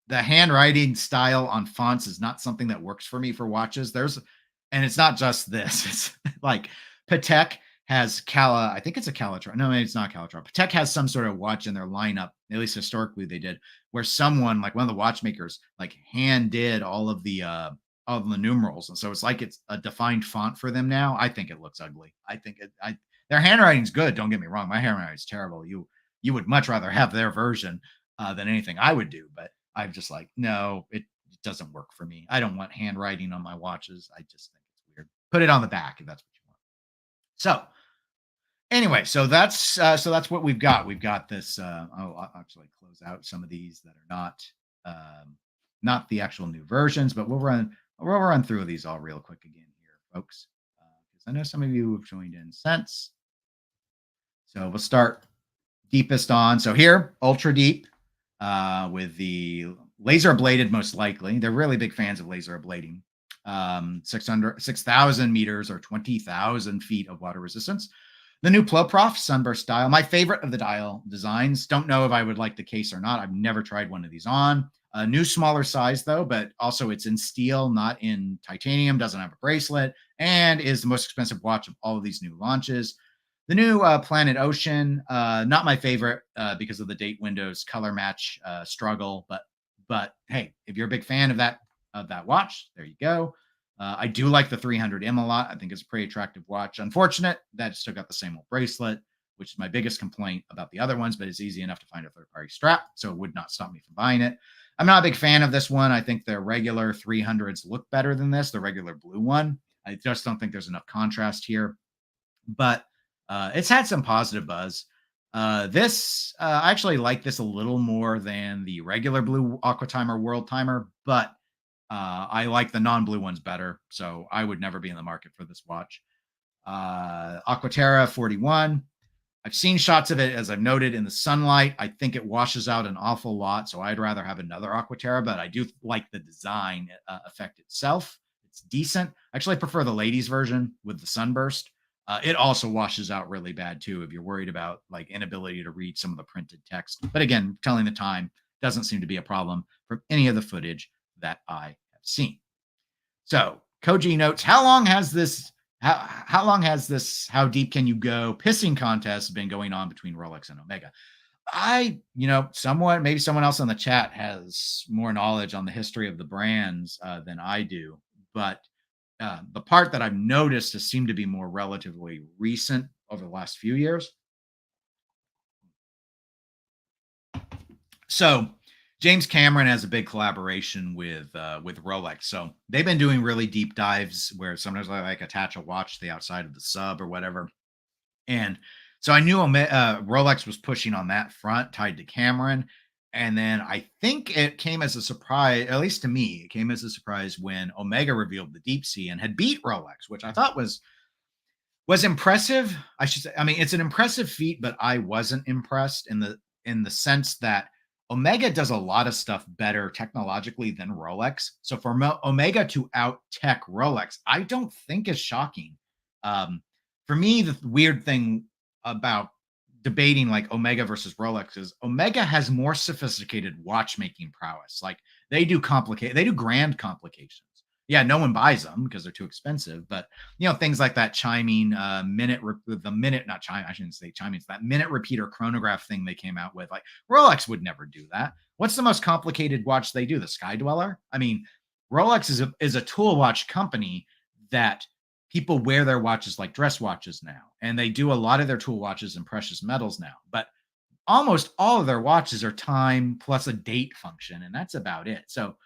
the handwriting style on fonts is not something that works for me for watches. And it's not just this. It's like Patek has I think it's a Calitron. No, maybe it's not Calitron. Patek has some sort of watch in their lineup, at least historically they did, where someone like one of the watchmakers like hand did all of the numerals. And so it's like it's a defined font for them now. I think it looks ugly. I think their handwriting's good. Don't get me wrong. My handwriting's terrible. You would much rather have their version than anything I would do. But I'm just like, no, it doesn't work for me. I don't want handwriting on my watches. I just think it's weird. Put it on the back if that's what you want. So anyway, so that's what we've got. We've got this. I'll actually close out some of these that are not the actual new versions, but we'll run through these all real quick again here, folks, because I know some of you have joined in since. So we'll start deepest on. So here, ultra deep, with the laser ablated, most likely. They're really big fans of laser ablating. 6,000 meters or 20,000 feet of water resistance. The new Ploprof sunburst dial, my favorite of the dial designs. Don't know if I would like the case or not. I've never tried one of these on. A new smaller size though, but also it's in steel, not in titanium, doesn't have a bracelet, and is the most expensive watch of all of these new launches. The new Planet Ocean, not my favorite because of the date windows color match struggle, but hey, if you're a big fan of that watch, there you go. I do like the 300M a lot. I think it's a pretty attractive watch. Unfortunate that it's still got the same old bracelet, which is my biggest complaint about the other ones, but it's easy enough to find a third-party strap, so it would not stop me from buying it. I'm not a big fan of this one. I think their regular 300s look better than this, the regular blue one. I just don't think there's enough contrast here, but it's had some positive buzz. I actually like this a little more than the regular blue Aqua Timer World Timer, but I like the non-blue ones better, so I would never be in the market for this watch. Aquaterra 41. I've seen shots of it, as I've noted, in the sunlight. I think it washes out an awful lot, so I'd rather have another Aquaterra, but I do like the design effect itself. It's decent. I actually prefer the ladies version with the sunburst. It also washes out really bad, too, if you're worried about like inability to read some of the printed text. But again, telling the time doesn't seem to be a problem from any of the footage that I have seen. So Koji notes, how long has this how deep can you go pissing contest been going on between Rolex and Omega? Maybe someone else on the chat has more knowledge on the history of the brands than I do, but the part that I've noticed has seemed to be more relatively recent over the last few years. So James Cameron has a big collaboration with Rolex. So they've been doing really deep dives where sometimes I like attach a watch to the outside of the sub or whatever. And so I knew Rolex was pushing on that front tied to Cameron. And then I think it came as a surprise, at least to me, it came as a surprise when Omega revealed the deep sea and had beat Rolex, which I thought was Was impressive. I should say. I mean, it's an impressive feat, but I wasn't impressed in the sense that Omega does a lot of stuff better technologically than Rolex. So for Omega to out tech Rolex, I don't think is shocking. Um, for me, the weird thing about debating like Omega versus Rolex is Omega has more sophisticated watchmaking prowess. Like they do grand complications. Yeah, no one buys them because they're too expensive, but things like that chiming the minute, not chime, I shouldn't say chiming, it's that minute repeater chronograph thing they came out with. Like Rolex would never do that. What's the most complicated watch they do? The Sky Dweller? I mean, Rolex is a tool watch company that people wear their watches like dress watches now, and they do a lot of their tool watches in precious metals now. But almost all of their watches are time plus a date function, and that's about it. So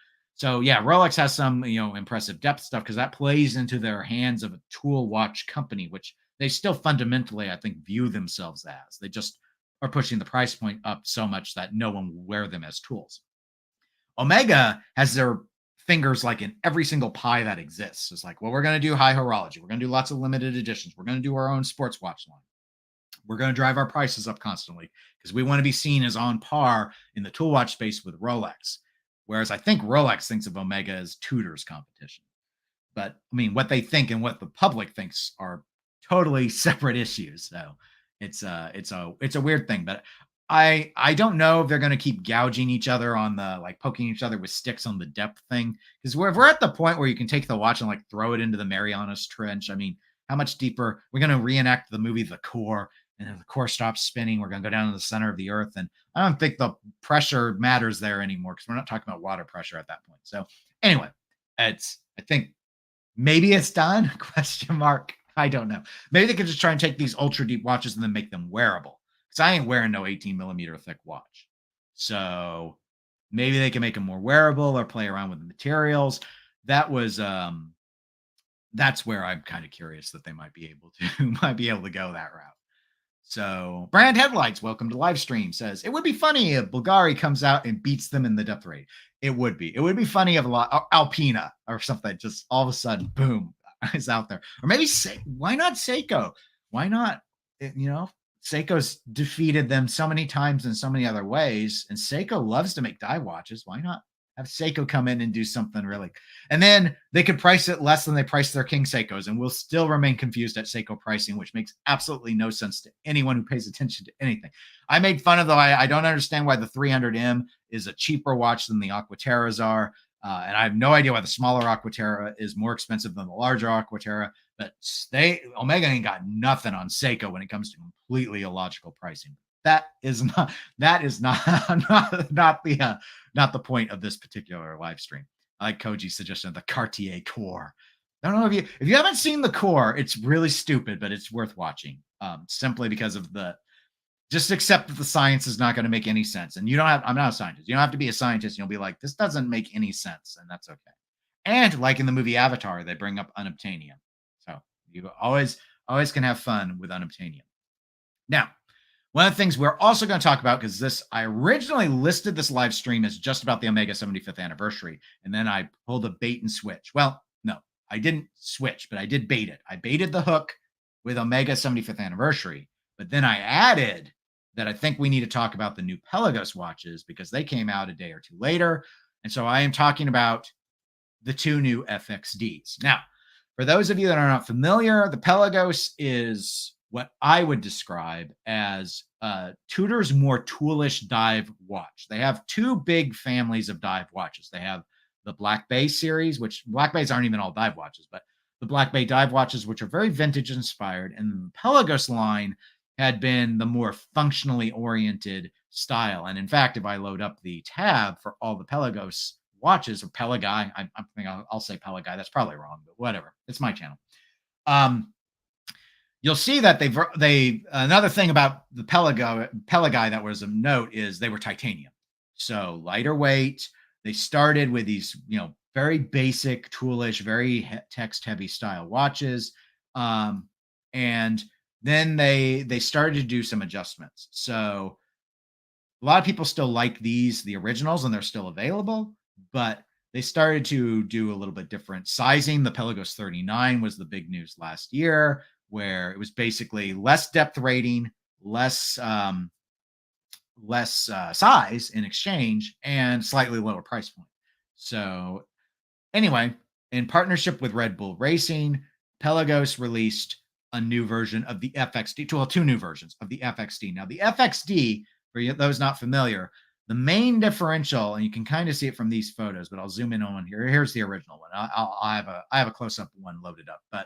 yeah, Rolex has some impressive depth stuff because that plays into their hands of a tool watch company, which they still fundamentally, I think, view themselves as. They just are pushing the price point up so much that no one will wear them as tools. Omega has their fingers like in every single pie that exists. It's like, well, we're going to do high horology. We're going to do lots of limited editions. We're going to do our own sports watch line. We're going to drive our prices up constantly because we want to be seen as on par in the tool watch space with Rolex. Whereas I think Rolex thinks of Omega as Tudor's competition. But I mean, what they think and what the public thinks are totally separate issues. So it's a weird thing. But I don't know if they're going to keep gouging each other on the like poking each other with sticks on the depth thing, because we're at the point where you can take the watch and like throw it into the Marianas Trench. I mean, how much deeper? We're going to reenact the movie The Core, and if the core stops spinning, we're going to go down to the center of the earth. And I don't think the pressure matters there anymore because we're not talking about water pressure at that point. So anyway, I think maybe it's done? Question mark. I don't know. Maybe they could just try and take these ultra deep watches and then make them wearable. Because I ain't wearing no 18 millimeter thick watch. So maybe they can make them more wearable or play around with the materials. That was that's where I'm kind of curious that they might be able to go that route. So Brand Headlights, welcome to live stream, says it would be funny if Bulgari comes out and beats them in the depth rate. It would be funny if Alpina or something just all of a sudden, boom, is out there. Or maybe why not Seiko? Why not? Seiko's defeated them so many times in so many other ways, and Seiko loves to make dive watches. Why not have Seiko come in and do something really? And then they could price it less than they price their King Seikos, and we'll still remain confused at Seiko pricing, which makes absolutely no sense to anyone who pays attention to anything. I made fun of, though, I don't understand why the 300M is a cheaper watch than the Aquaterras are. And I have no idea why the smaller Aquaterra is more expensive than the larger Aquaterra, but Omega ain't got nothing on Seiko when it comes to completely illogical pricing. That is not not the point of this particular live stream. I like Koji's suggestion of the Cartier Core. I don't know if you haven't seen the Core, it's really stupid, but it's worth watching. Simply because of just accept that the science is not going to make any sense. And I'm not a scientist. You don't have to be a scientist. You'll be like, this doesn't make any sense. And that's okay. And like in the movie Avatar, they bring up unobtainium. So you always can have fun with unobtainium. Now, one of the things we're also going to talk about, because I originally listed this live stream as just about the Omega 75th anniversary, and then I pulled a bait and switch. Well, no, I didn't switch, but I did bait it. I baited the hook with Omega 75th anniversary, but then I added that I think we need to talk about the new Pelagos watches because they came out a day or two later. And so I am talking about the two new FXDs. Now, for those of you that are not familiar, the Pelagos is what I would describe as Tudor's more toolish dive watch. They have two big families of dive watches. They have the Black Bay series, which Black Bays aren't even all dive watches, but the Black Bay dive watches, which are very vintage inspired. And the Pelagos line had been the more functionally oriented style. And in fact, if I load up the tab for all the Pelagos watches, or Pelagi, I think I'll say Pelagi. That's probably wrong, but whatever. It's my channel. You'll see that they another thing about the Pelagi that was of note is they were titanium. So lighter weight. They started with these, very basic, toolish, very text heavy style watches. And then they started to do some adjustments. So a lot of people still like the originals, and they're still available, but they started to do a little bit different sizing. The Pelagos 39 was the big news last year, where it was basically less depth rating, less size in exchange, and slightly lower price point. So anyway, in partnership with Red Bull Racing, Pelagos released a new version of the FXD. Well, two new versions of the FXD. Now, the FXD, for those not familiar, the main differential, and you can kind of see it from these photos, but I'll zoom in on one here. Here's the original one. I have a close-up one loaded up, but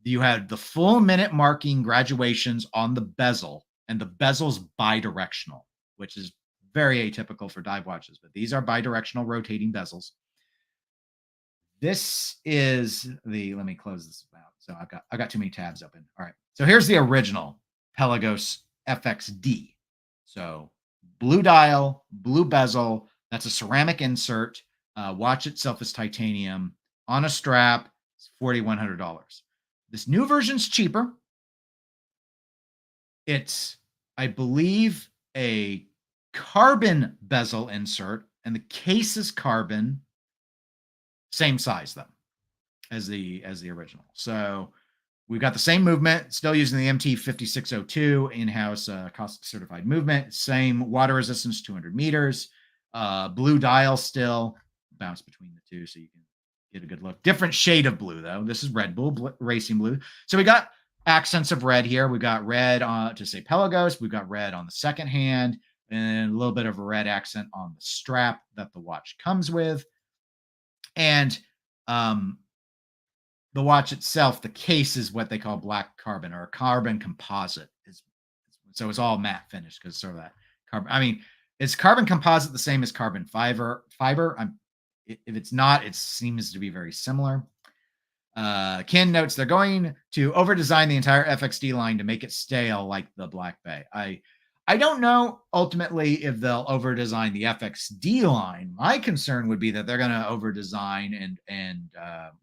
you had the full minute marking graduations on the bezel, and the bezel's bidirectional, which is very atypical for dive watches, but these are bidirectional rotating bezels. This is let me close this out. So I've got too many tabs open. All right. So here's the original Pelagos FXD. So blue dial, blue bezel. That's a ceramic insert. Watch itself is titanium on a strap. It's $4,100. This new version's cheaper. It's, I believe, a carbon bezel insert, and the case is carbon. Same size though as the original. So we've got the same movement, still using the MT5602 in-house cost certified movement. Same water resistance, 200 meters. Blue dial still, bounce between the two so you can get a good look. Different shade of blue though. This is Red Bull Racing blue. So we got accents of red here. We got red to say Pelagos. We've got red on the second hand and a little bit of a red accent on the strap that the watch comes with. And the watch itself, the case is what they call black carbon or a carbon composite. So it's all matte finish because sort of that carbon. I mean, is carbon composite the same as carbon fiber? If it's not, it seems to be very similar. Ken notes they're going to over-design the entire FXD line to make it stale like the Black Bay. I don't know ultimately if they'll over-design the FXD line. My concern would be that they're going to over-design and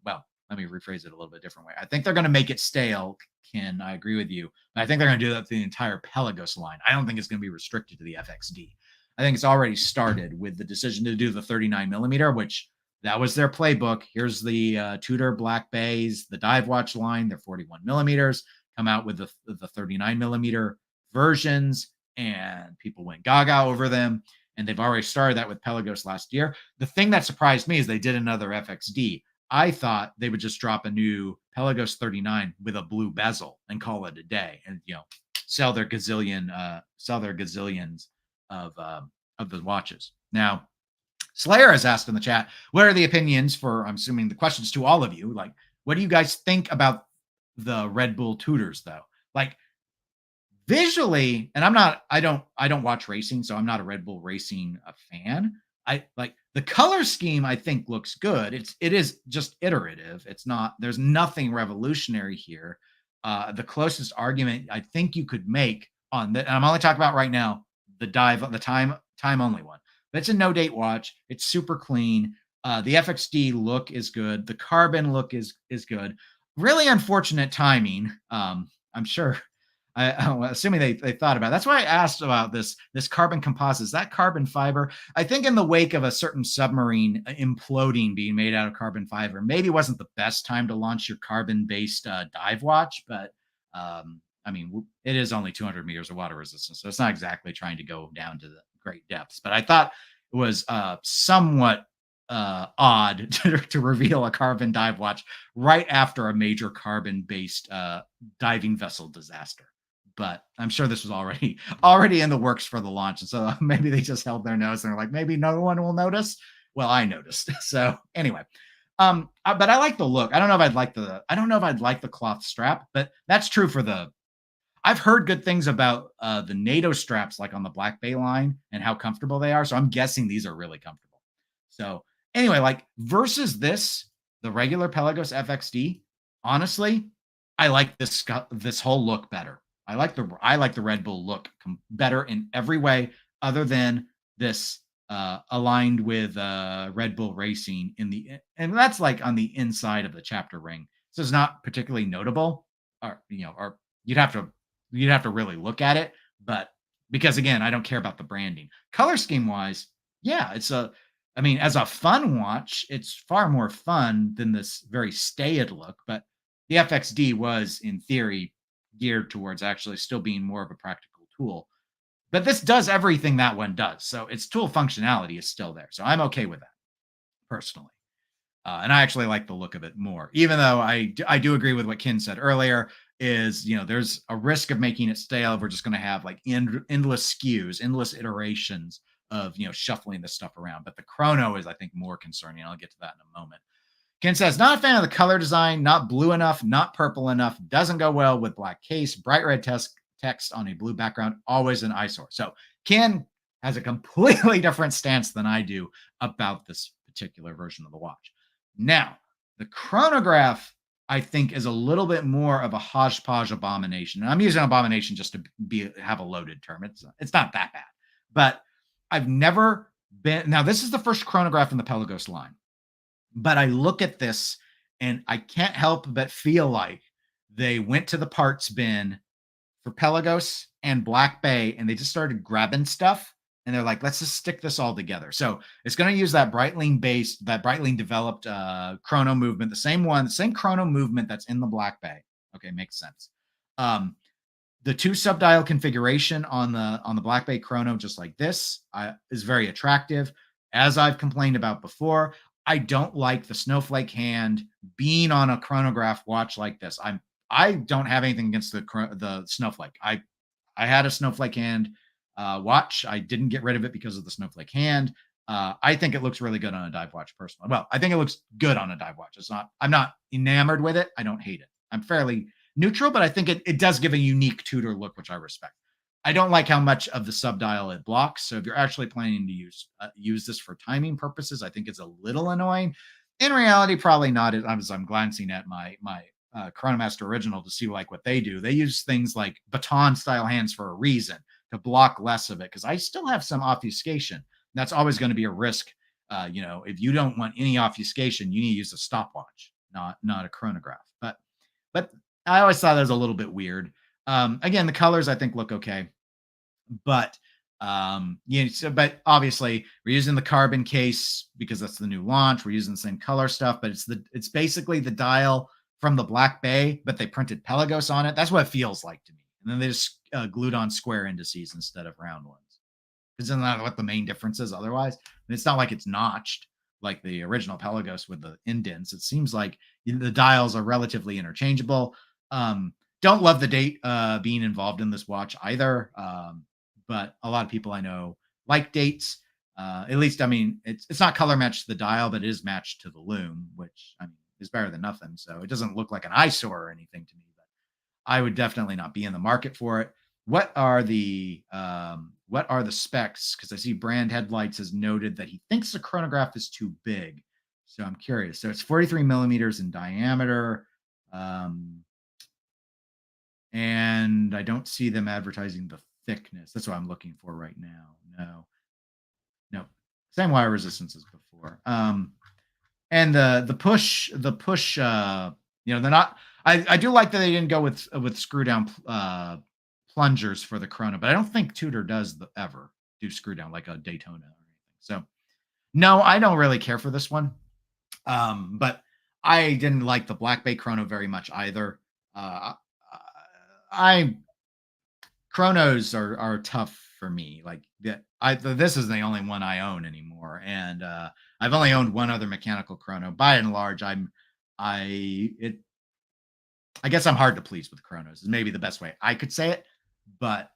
well, let me rephrase it a little bit different way. I think they're going to make it stale, Ken. I agree with you. But I think they're going to do that to the entire Pelagos line. I don't think it's going to be restricted to the FXD. I think it's already started with the decision to do the 39 millimeter, which that was their playbook. Here's the Tudor Black Bays, the dive watch line. They're 41 millimeters. Come out with the 39 millimeter versions, and people went gaga over them. And they've already started that with Pelagos last year. The thing that surprised me is they did another FXD. I thought they would just drop a new Pelagos 39 with a blue bezel and call it a day, and sell their gazillions of the watches. Now, Slayer has asked in the chat, what are the opinions for, I'm assuming the questions to all of you, like, what do you guys think about the Red Bull Tudors though? Like, visually, and I don't watch racing, so I'm not a Red Bull Racing fan. I like the color scheme, I think looks good. It is just iterative. It's not, there's nothing revolutionary here. The closest argument I think you could make on that, and I'm only talking about right now, the time only one. But it's a no date watch. It's super clean. The FXD look is good. The carbon look is good. Really unfortunate timing. I'm sure. I'm assuming they thought about it. That's why I asked about this carbon composite. Is that carbon fiber? I think in the wake of a certain submarine imploding being made out of carbon fiber, maybe it wasn't the best time to launch your carbon-based dive watch, but I mean, it is only 200 meters of water resistance, so it's not exactly trying to go down to the great depths. But I thought it was somewhat odd to reveal a carbon dive watch right after a major carbon-based diving vessel disaster. But I'm sure this was already in the works for the launch. And so maybe they just held their nose and they're like, maybe no one will notice. Well, I noticed. So anyway, but I like the look. I don't know if I'd like the cloth strap, but that's true for I've heard good things about the NATO straps, like on the Black Bay line, and how comfortable they are. So I'm guessing these are really comfortable. So anyway, like versus the regular Pelagos FXD, honestly, I like this whole look better. I like the Red Bull look better in every way, other than this aligned with Red Bull Racing and that's like on the inside of the chapter ring. So it's not particularly notable, or you'd have to really look at it. But because again, I don't care about the branding. Color scheme wise, yeah, as a fun watch, it's far more fun than this very staid look. But the FXD was in theory geared towards actually still being more of a practical tool. But this does everything that one does. So its tool functionality is still there. So I'm okay with that personally. And I actually like the look of it more, even though I do agree with what Ken said earlier. Is there's a risk of making it stale if we're just going to have like endless SKUs, endless iterations of shuffling this stuff around. But the chrono is, I think, more concerning. I'll get to that in a moment. Ken says, not a fan of the color design, not blue enough, not purple enough, doesn't go well with black case, bright red text on a blue background, always an eyesore. So Ken has a completely different stance than I do about this particular version of the watch. Now, the chronograph, I think, is a little bit more of a hodgepodge abomination. And I'm using abomination just to have a loaded term. It's not that bad. But I've never been, now this is the first chronograph in the Pelagos line. But I look at this and I can't help but feel like they went to the parts bin for Pelagos and Black Bay and they just started grabbing stuff and they're like, let's just stick this all together. So it's going to use that Breitling developed chrono movement, the same chrono movement that's in the Black Bay. Okay, makes sense. The 2 subdial configuration on the Black Bay chrono, just like this, is very attractive. As I've complained about before, I don't like the snowflake hand being on a chronograph watch like this. I don't have anything against the snowflake. I had a snowflake hand watch. I didn't get rid of it because of the snowflake hand. I think it looks really good on a dive watch personally. Well, I think it looks good on a dive watch. I'm not enamored with it. I don't hate it. I'm fairly neutral, but I think it does give a unique Tudor look, which I respect. I don't like how much of the subdial it blocks. So if you're actually planning to use this for timing purposes, I think it's a little annoying. In reality, probably not. As I'm glancing at my Chronomaster original to see like what they do. They use things like baton style hands for a reason to block less of it because I still have some obfuscation. That's always going to be a risk. If you don't want any obfuscation, you need to use a stopwatch, not a chronograph. But I always thought that was a little bit weird. Again, the colors I think look okay, but but obviously we're using the carbon case because that's the new launch. We're using the same color stuff, but it's basically the dial from the Black Bay, but they printed Pelagos on it. That's what it feels like to me. And then they just glued on square indices instead of round ones. Isn't that what the main difference is otherwise? And it's not like it's notched like the original Pelagos with the indents. It seems like the dials are relatively interchangeable. Don't love the date being involved in this watch either. But a lot of people I know like dates. At least, I mean, it's not color matched to the dial, but it is matched to the loom, which I mean is better than nothing. So it doesn't look like an eyesore or anything to me. But I would definitely not be in the market for it. What are the specs? Because I see Brand Headlights has noted that he thinks the chronograph is too big. So I'm curious. So it's 43 millimeters in diameter. And I don't see them advertising the thickness. That's what I'm looking for right now. No. Same wire resistance as before. And the push, they're not. I do like that they didn't go with screw down plungers for the chrono, but I don't think Tudor does ever do screw down like a Daytona or anything. So no, I don't really care for this one. But I didn't like the Black Bay chrono very much either. Chronos are tough for me. Like this is the only one I own anymore, and I've only owned one other mechanical chrono. By and large, I guess I'm hard to please with chronos. Is maybe the best way I could say it. But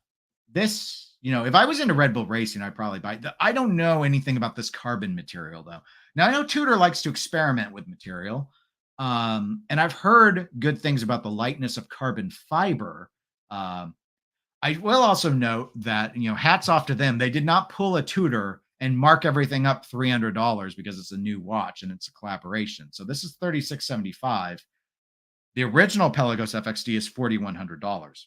this, if I was into Red Bull racing, I'd probably buy. I don't know anything about this carbon material though. Now I know Tudor likes to experiment with material, and I've heard good things about the lightness of carbon fiber. I will also note that, hats off to them. They did not pull a Tudor and mark everything up $300 because it's a new watch and it's a collaboration. So this is $36.75. The original Pelagos FXD is $4,100.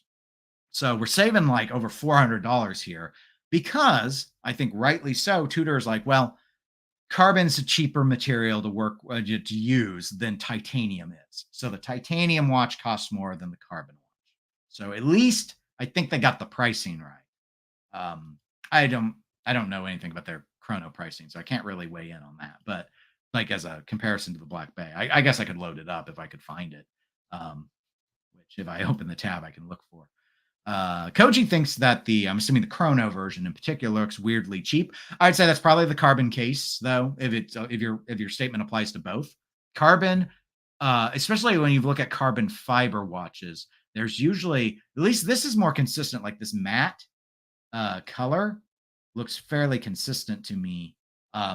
So we're saving like over $400 here because I think rightly so, Tudor is like, well, carbon's a cheaper material to use than titanium is. So the titanium watch costs more than the carbon watch. So at least I think they got the pricing right. I don't know anything about their chrono pricing, so I can't really weigh in on that. But like as a comparison to the Black Bay, I guess I could load it up if I could find it. which if I open the tab, I can look for. Koji thinks that I'm assuming the Chrono version in particular looks weirdly cheap. I'd say that's probably the Carbon case, though. If your statement applies to both, Carbon, especially when you look at carbon fiber watches, there's usually, at least this is more consistent. Like this matte color looks fairly consistent to me.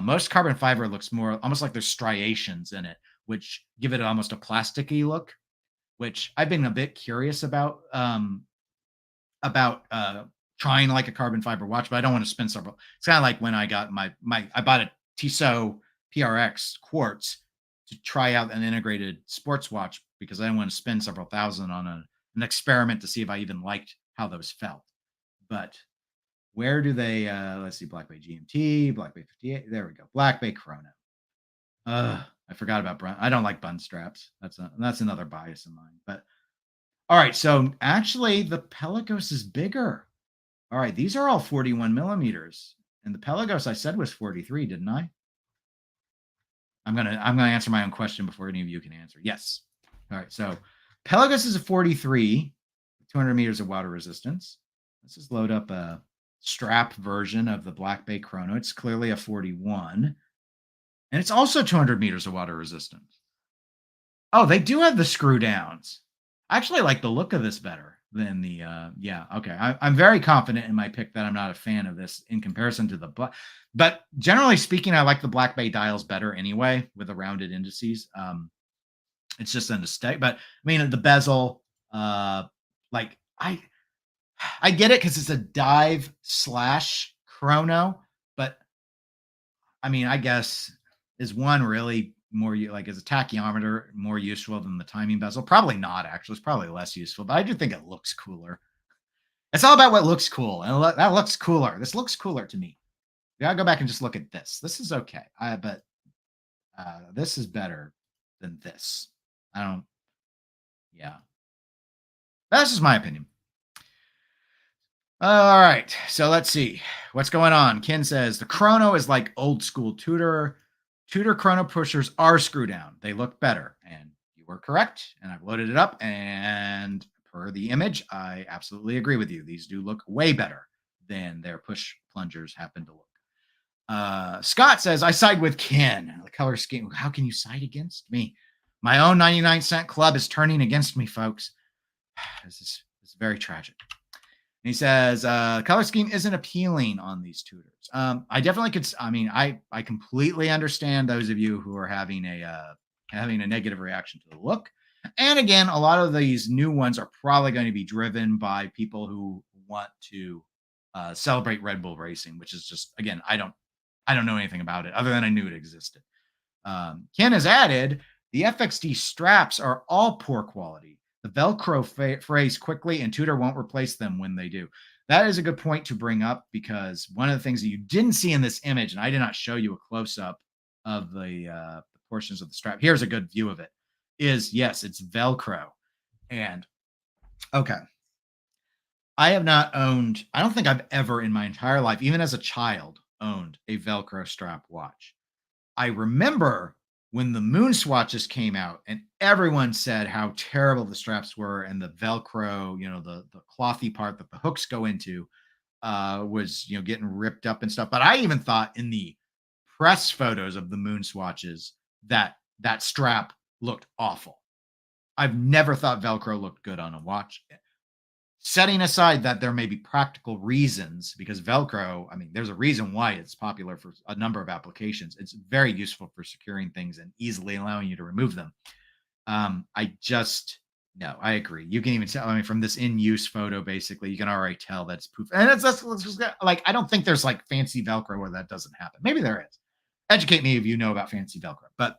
Most carbon fiber looks more almost like there's striations in it, which give it almost a plasticky look. Which I've been a bit curious about trying like a carbon fiber watch, but I don't want to spend several. It's kind of like when I got I bought a Tissot PRX quartz to try out an integrated sports watch because I didn't want to spend several thousand on an experiment to see if I even liked how those felt. But where do they let's see, Black Bay GMT, Black Bay 58, there we go. Black Bay Chrono. I forgot about I don't like bun straps. That's another bias of mine. But all right, so actually the Pelagos is bigger. All right, these are all 41 millimeters. And the Pelagos I said was 43, didn't I? I'm gonna answer my own question before any of you can answer. Yes. All right, so Pelagos is a 43, 200 meters of water resistance. Let's just load up a strap version of the Black Bay Chrono. It's clearly a 41. And it's also 200 meters of water resistance. Oh, they do have the screw downs. I actually like the look of this better than the, yeah, okay. I'm very confident in my pick that I'm not a fan of this in comparison to the, but generally speaking, I like the Black Bay dials better anyway with the rounded indices. It's just an aesthetic, but I mean, the bezel, like I get it because it's a dive / chrono, but I mean, I guess is one really more like as a tachyometer more useful than the timing bezel? Probably not, actually. It's probably less useful, but I do think it looks cooler. It's all about what looks cool, and that looks cooler. This looks cooler to me. You gotta go back and just look at this. This is okay, but this is better than this. I don't. Yeah, that's just my opinion. All right, so let's see what's going on. Ken says the Chrono is like old school Tudor. Tudor Chrono pushers are screw down. They look better, and you were correct. And I've loaded it up, and per the image, I absolutely agree with you. These do look way better than their push plungers happen to look. Scott says I side with Ken. The color scheme. How can you side against me? My own 99-cent club is turning against me, folks. This is very tragic. And he says, color scheme isn't appealing on these Tudors. I definitely could. I mean, I completely understand those of you who are having a negative reaction to the look. And again, a lot of these new ones are probably going to be driven by people who want to celebrate Red Bull racing, which is just, again, I don't know anything about it other than I knew it existed. Ken has added the FXD straps are all poor quality. The Velcro frays quickly, and Tudor won't replace them when they do. That is a good point to bring up because one of the things that you didn't see in this image, and I did not show you a close-up of the portions of the strap. Here's a good view of it. Is yes, it's Velcro, and okay. I have not owned. I don't think I've ever in my entire life, even as a child, owned a Velcro strap watch. I remember when the moon swatches came out and everyone said how terrible the straps were and the Velcro, the clothy part that the hooks go into was, getting ripped up and stuff. But I even thought in the press photos of the moon swatches that strap looked awful. I've never thought Velcro looked good on a watch. Setting aside that there may be practical reasons, because Velcro, I mean, there's a reason why it's popular for a number of applications. It's very useful for securing things and easily allowing you to remove them. No, I agree. You can even tell, I mean, from this in-use photo, basically, you can already tell that's poof. And it's just like, I don't think there's like fancy Velcro where that doesn't happen. Maybe there is. Educate me if you know about fancy Velcro, but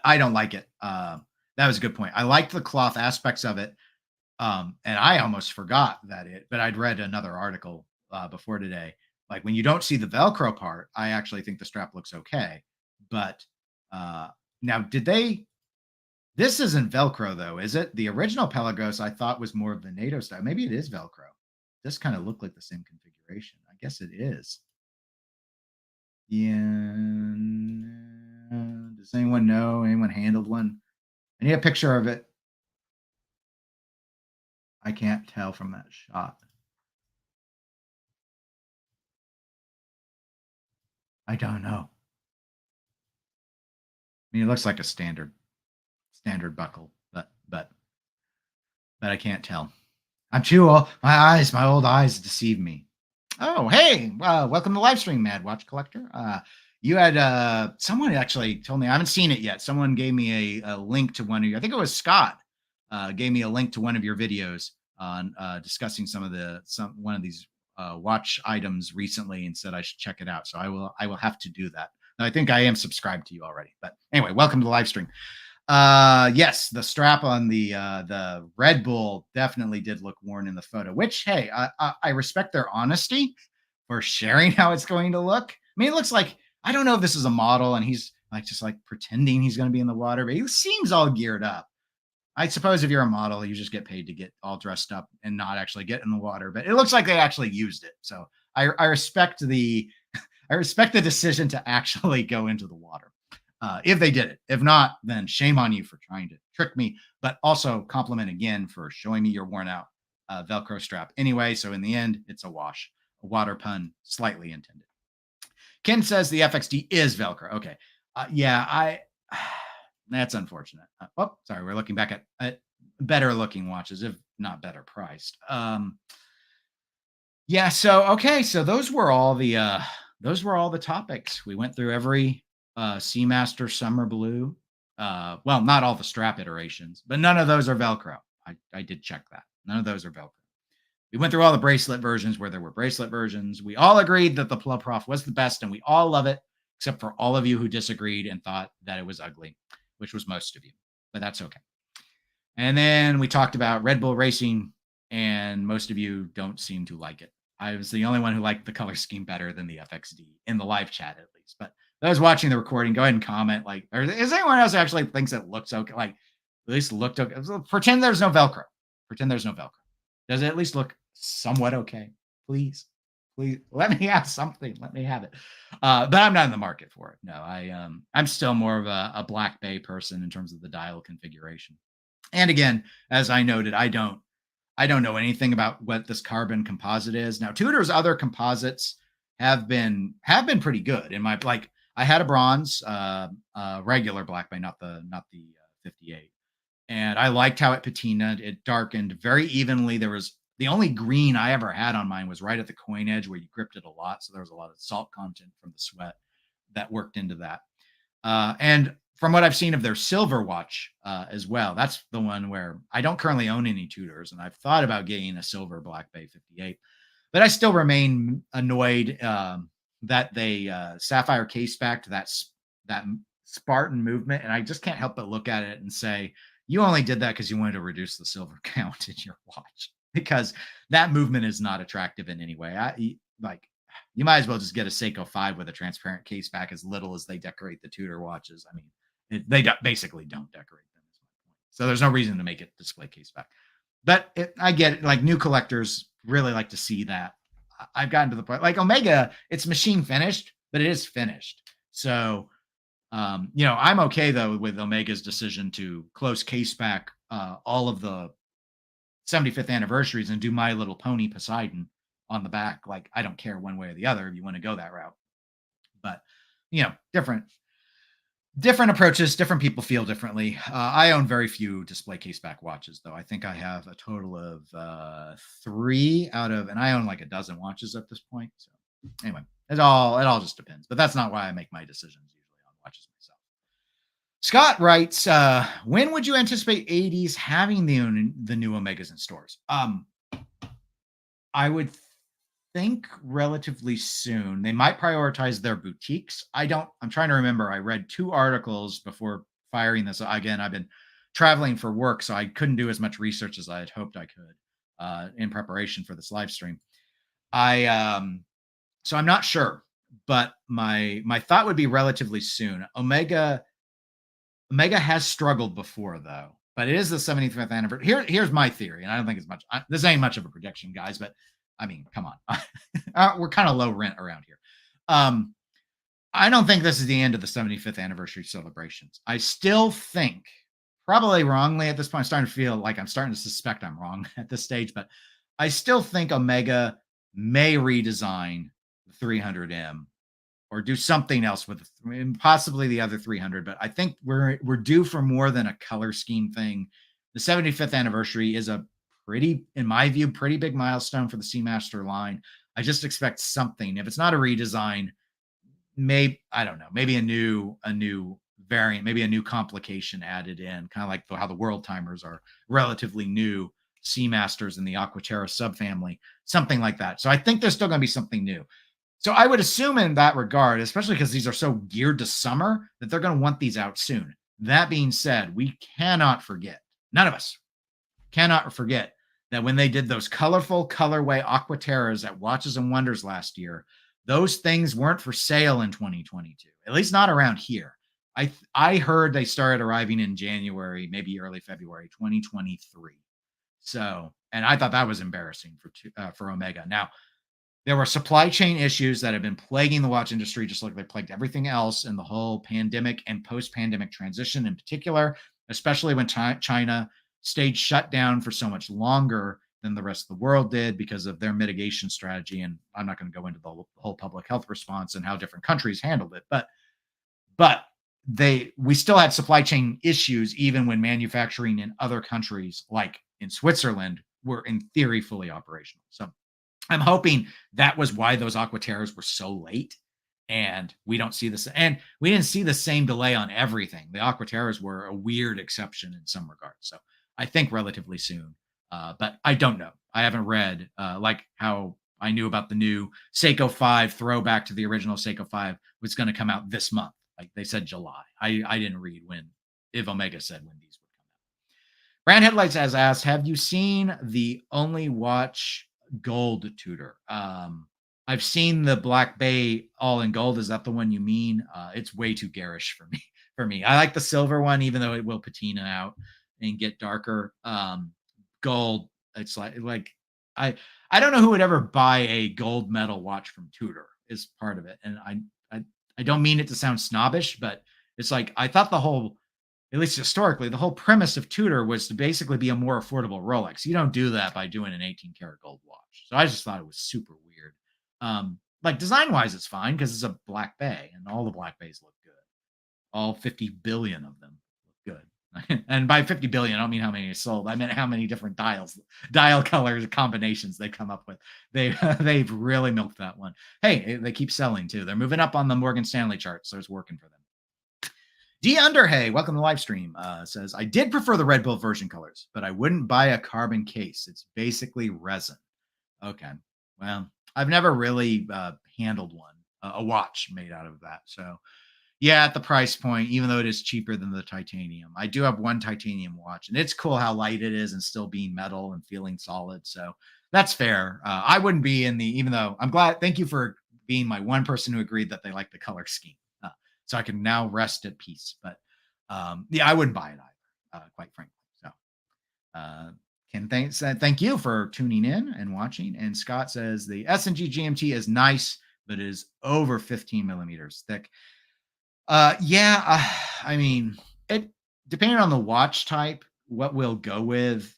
I don't like it. That was a good point. I liked the cloth aspects of it. And I almost forgot but I'd read another article before today. Like when you don't see the Velcro part, I actually think the strap looks okay. But now, this isn't Velcro though, is it? The original Pelagos I thought was more of the NATO style. Maybe it is Velcro. This kind of looked like the same configuration. I guess it is. Yeah. Does anyone know? Anyone handled one? I need a picture of it. I can't tell from that shot. I don't know. I mean, it looks like a standard buckle, but I can't tell. I'm too old. My old eyes deceive me. Oh, hey, welcome to livestream, Mad Watch Collector. You had someone actually told me, I haven't seen it yet. Someone gave me a link to one of your, I think it was Scott, gave me a link to one of your videos on discussing one of these watch items recently and said I should check it out. So I will have to do that. I think I am subscribed to you already. But anyway, welcome to the live stream. Yes, the strap on the Red Bull definitely did look worn in the photo, which, hey, I respect their honesty for sharing how it's going to look. I mean, it looks like, I don't know if this is a model and he's like just like pretending he's going to be in the water, but he seems all geared up. I suppose if you're a model, you just get paid to get all dressed up and not actually get in the water, but it looks like they actually used it. So I respect the I respect the decision to actually go into the water. If they did it. If not, then shame on you for trying to trick me, but also compliment again for showing me your worn out Velcro strap. Anyway, so in the end, it's a wash, a water pun, slightly intended. Ken says the FXD is Velcro. Okay. Yeah, that's unfortunate. Oh, sorry. We're looking back at better looking watches, if not better priced. Yeah. So, okay. So those were all the topics. We went through every Seamaster Summer Blue. Well, not all the strap iterations, but none of those are Velcro. I did check that. None of those are Velcro. We went through all the bracelet versions where there were bracelet versions. We all agreed that the Plug Prof was the best, and we all love it, except for all of you who disagreed and thought that it was ugly, which was most of you, but that's okay. And then we talked about Red Bull Racing, and most of you don't seem to like it. I was the only one who liked the color scheme better than the FXD in the live chat, at least. But those watching the recording, go ahead and comment. Like, or is anyone else who actually thinks it looks okay? Like, at least looked okay. Pretend there's no Velcro. Pretend there's no Velcro. Does it at least look somewhat okay? Please let me have something. Let me have it. But I'm not in the market for it. No, I'm still more of a Black Bay person in terms of the dial configuration. And again, as I noted, I don't know anything about what this carbon composite is. Now, Tudor's other composites have been pretty good. In my, like, I had a bronze, regular Black Bay, not the 58, and I liked how it patinaed. It darkened very evenly. There was the only green I ever had on mine was right at the coin edge where you gripped it a lot, so there was a lot of salt content from the sweat that worked into that. And from what I've seen of their silver watch as well, that's the one where I don't currently own any Tudors, and I've thought about getting a silver Black Bay 58, but I still remain annoyed that they sapphire case back to that Spartan movement, and I just can't help but look at it and say, you only did that because you wanted to reduce the silver count in your watch, because that movement is not attractive in any way. You might as well just get a Seiko 5 with a transparent case back, as little as they decorate the Tudor watches. I mean, they basically don't decorate them. So there's no reason to make it display case back. But I get it. Like, new collectors really like to see that. I've gotten to the point, like Omega, it's machine finished, but it is finished. So, I'm okay though with Omega's decision to close case back all of the 75th anniversaries and do My Little Pony Poseidon on the back. Like, I don't care one way or the other if you want to go that route. But, different approaches, different people feel differently. I own very few display case back watches, though. I think I have a total of 3 out of, and I own like a dozen watches at this point. So anyway, it all just depends. But that's not why I make my decisions usually on watches myself. Scott writes, when would you anticipate 80s having the new Omegas in stores? I would think relatively soon. They might prioritize their boutiques. I'm trying to remember. I read 2 articles before firing this. Again, I've been traveling for work, so I couldn't do as much research as I had hoped I could in preparation for this live stream. So I'm not sure, but my thought would be relatively soon. Omega has struggled before, though, but it is the 75th anniversary. Here's my theory, and I don't think it's much. This ain't much of a prediction, guys, but I mean, come on. We're kind of low rent around here. I don't think this is the end of the 75th anniversary celebrations. I still think probably wrongly at this point. I'm starting to feel like I'm starting to suspect I'm wrong at this stage, but I still think Omega may redesign the 300M or do something else with possibly the other 300. But I think we're due for more than a color scheme thing. The 75th anniversary is a pretty, in my view, pretty big milestone for the Seamaster line. I just expect something. If it's not a redesign, maybe, I don't know, maybe a new variant, maybe a new complication added in, kind of like how the World Timers are relatively new Seamasters in the Aquaterra subfamily, something like that. So I think there's still going to be something new. So I would assume in that regard, especially because these are so geared to summer, that they're going to want these out soon. That being said, we cannot forget, none of us cannot forget, that when they did those colorful colorway Aquaterras at Watches and Wonders last year, those things weren't for sale in 2022, at least not around here. I heard they started arriving in January, maybe early February 2023. So, and I thought that was embarrassing for Omega. Now, there were supply chain issues that have been plaguing the watch industry, just like they plagued everything else in the whole pandemic and post-pandemic transition in particular, especially when China stayed shut down for so much longer than the rest of the world did because of their mitigation strategy. And I'm not going to go into the whole public health response and how different countries handled it, but we still had supply chain issues even when manufacturing in other countries, like in Switzerland, were in theory fully operational. So I'm hoping that was why those Aquaterras were so late, and we don't see this. And we didn't see the same delay on everything. The Aquaterras were a weird exception in some regards. So I think relatively soon, but I don't know. I haven't read like how I knew about the new Seiko 5 throwback to the original Seiko 5 was going to come out this month. Like they said July. I didn't read if Omega said when these would come out. Brand Headlights has asked, have you seen the Only Watch Gold Tudor? I've seen the Black Bay all in gold. Is that the one you mean? It's way too garish for me. I like the silver one, even though it will patina out and get darker. Gold, it's like I don't know who would ever buy a gold medal watch from Tudor is part of it. And I don't mean it to sound snobbish, but it's like I thought the whole, at least historically, the whole premise of Tudor was to basically be a more affordable Rolex. You don't do that by doing an 18 karat gold watch. So I just thought it was super weird. Like design wise, it's fine because it's a Black Bay and all the Black Bays look good. All 50 billion of them look good. And by 50 billion, I don't mean how many are sold. I meant how many different dial colors combinations they come up with. They've really milked that one. Hey, they keep selling too. They're moving up on the Morgan Stanley chart, so it's working for them. D Underhay, welcome to the live stream, says, I did prefer the Red Bull version colors, but I wouldn't buy a carbon case. It's basically resin. Okay. Well, I've never really handled one, a watch made out of that. So yeah, at the price point, even though it is cheaper than the titanium, I do have one titanium watch, and it's cool how light it is and still being metal and feeling solid. So that's fair. I wouldn't be even though I'm glad. Thank you for being my one person who agreed that they like the color scheme. So I can now rest at peace. But yeah, I wouldn't buy it either, quite frankly. So thank you for tuning in and watching. And Scott says the S&G GMT is nice, but is over 15 millimeters thick. Yeah, I mean, it depending on the watch type, what we'll go with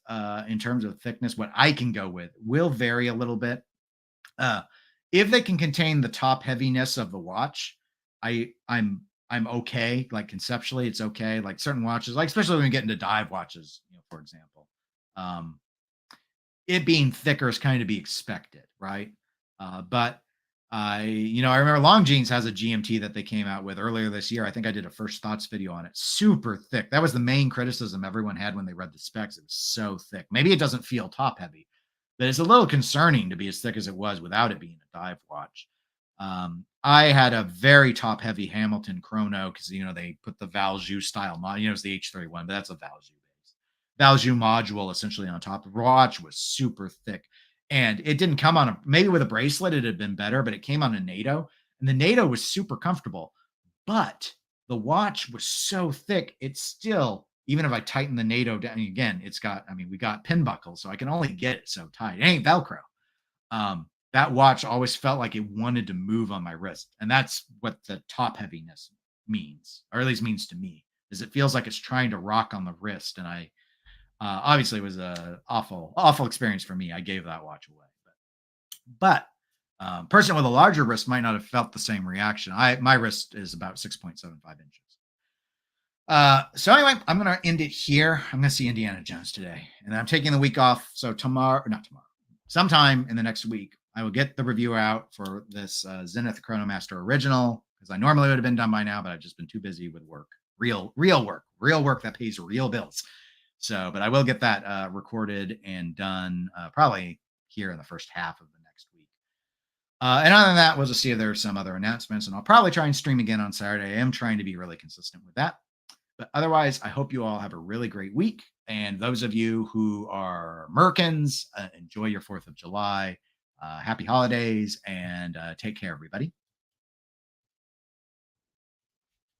in terms of thickness, what I can go with will vary a little bit. If they can contain the top heaviness of the watch, I'm okay. Like conceptually, it's okay. Like certain watches, like especially when we get into dive watches, for example, it being thicker is kind of to be expected, right? But I remember Longines has a GMT that they came out with earlier this year. I think I did a first thoughts video on it. Super thick. That was the main criticism everyone had when they read the specs. It was so thick. Maybe it doesn't feel top heavy, but it's a little concerning to be as thick as it was without it being a dive watch. I had a very top heavy Hamilton chrono because, they put the Valjoux style model, it's the H31, but that's a Valjoux module essentially on top. The watch was super thick. And it didn't come on maybe with a bracelet, it had been better, but it came on a NATO, and the NATO was super comfortable. But the watch was so thick, it's still, even if I tighten the NATO down again, we got pin buckles, so I can only get it so tight. It ain't Velcro. That watch always felt like it wanted to move on my wrist. And that's what the top heaviness means, or at least means to me. is it feels like it's trying to rock on the wrist. And I obviously it was a awful experience for me. I gave that watch away, but person with a larger wrist might not have felt the same reaction. My wrist is about 6.75 inches. So anyway, I'm gonna end it here. I'm gonna see Indiana Jones today, and I'm taking the week off. So not tomorrow, sometime in the next week, I will get the review out for this Zenith Chronomaster original, because I normally would have been done by now, but I've just been too busy with work, real work that pays real bills. So, but I will get that recorded and done probably here in the first half of the next week. And other than that, we'll just see if there's some other announcements, and I'll probably try and stream again on Saturday. I am trying to be really consistent with that. But otherwise, I hope you all have a really great week. And those of you who are Americans, enjoy your 4th of July. Happy holidays, and take care, everybody.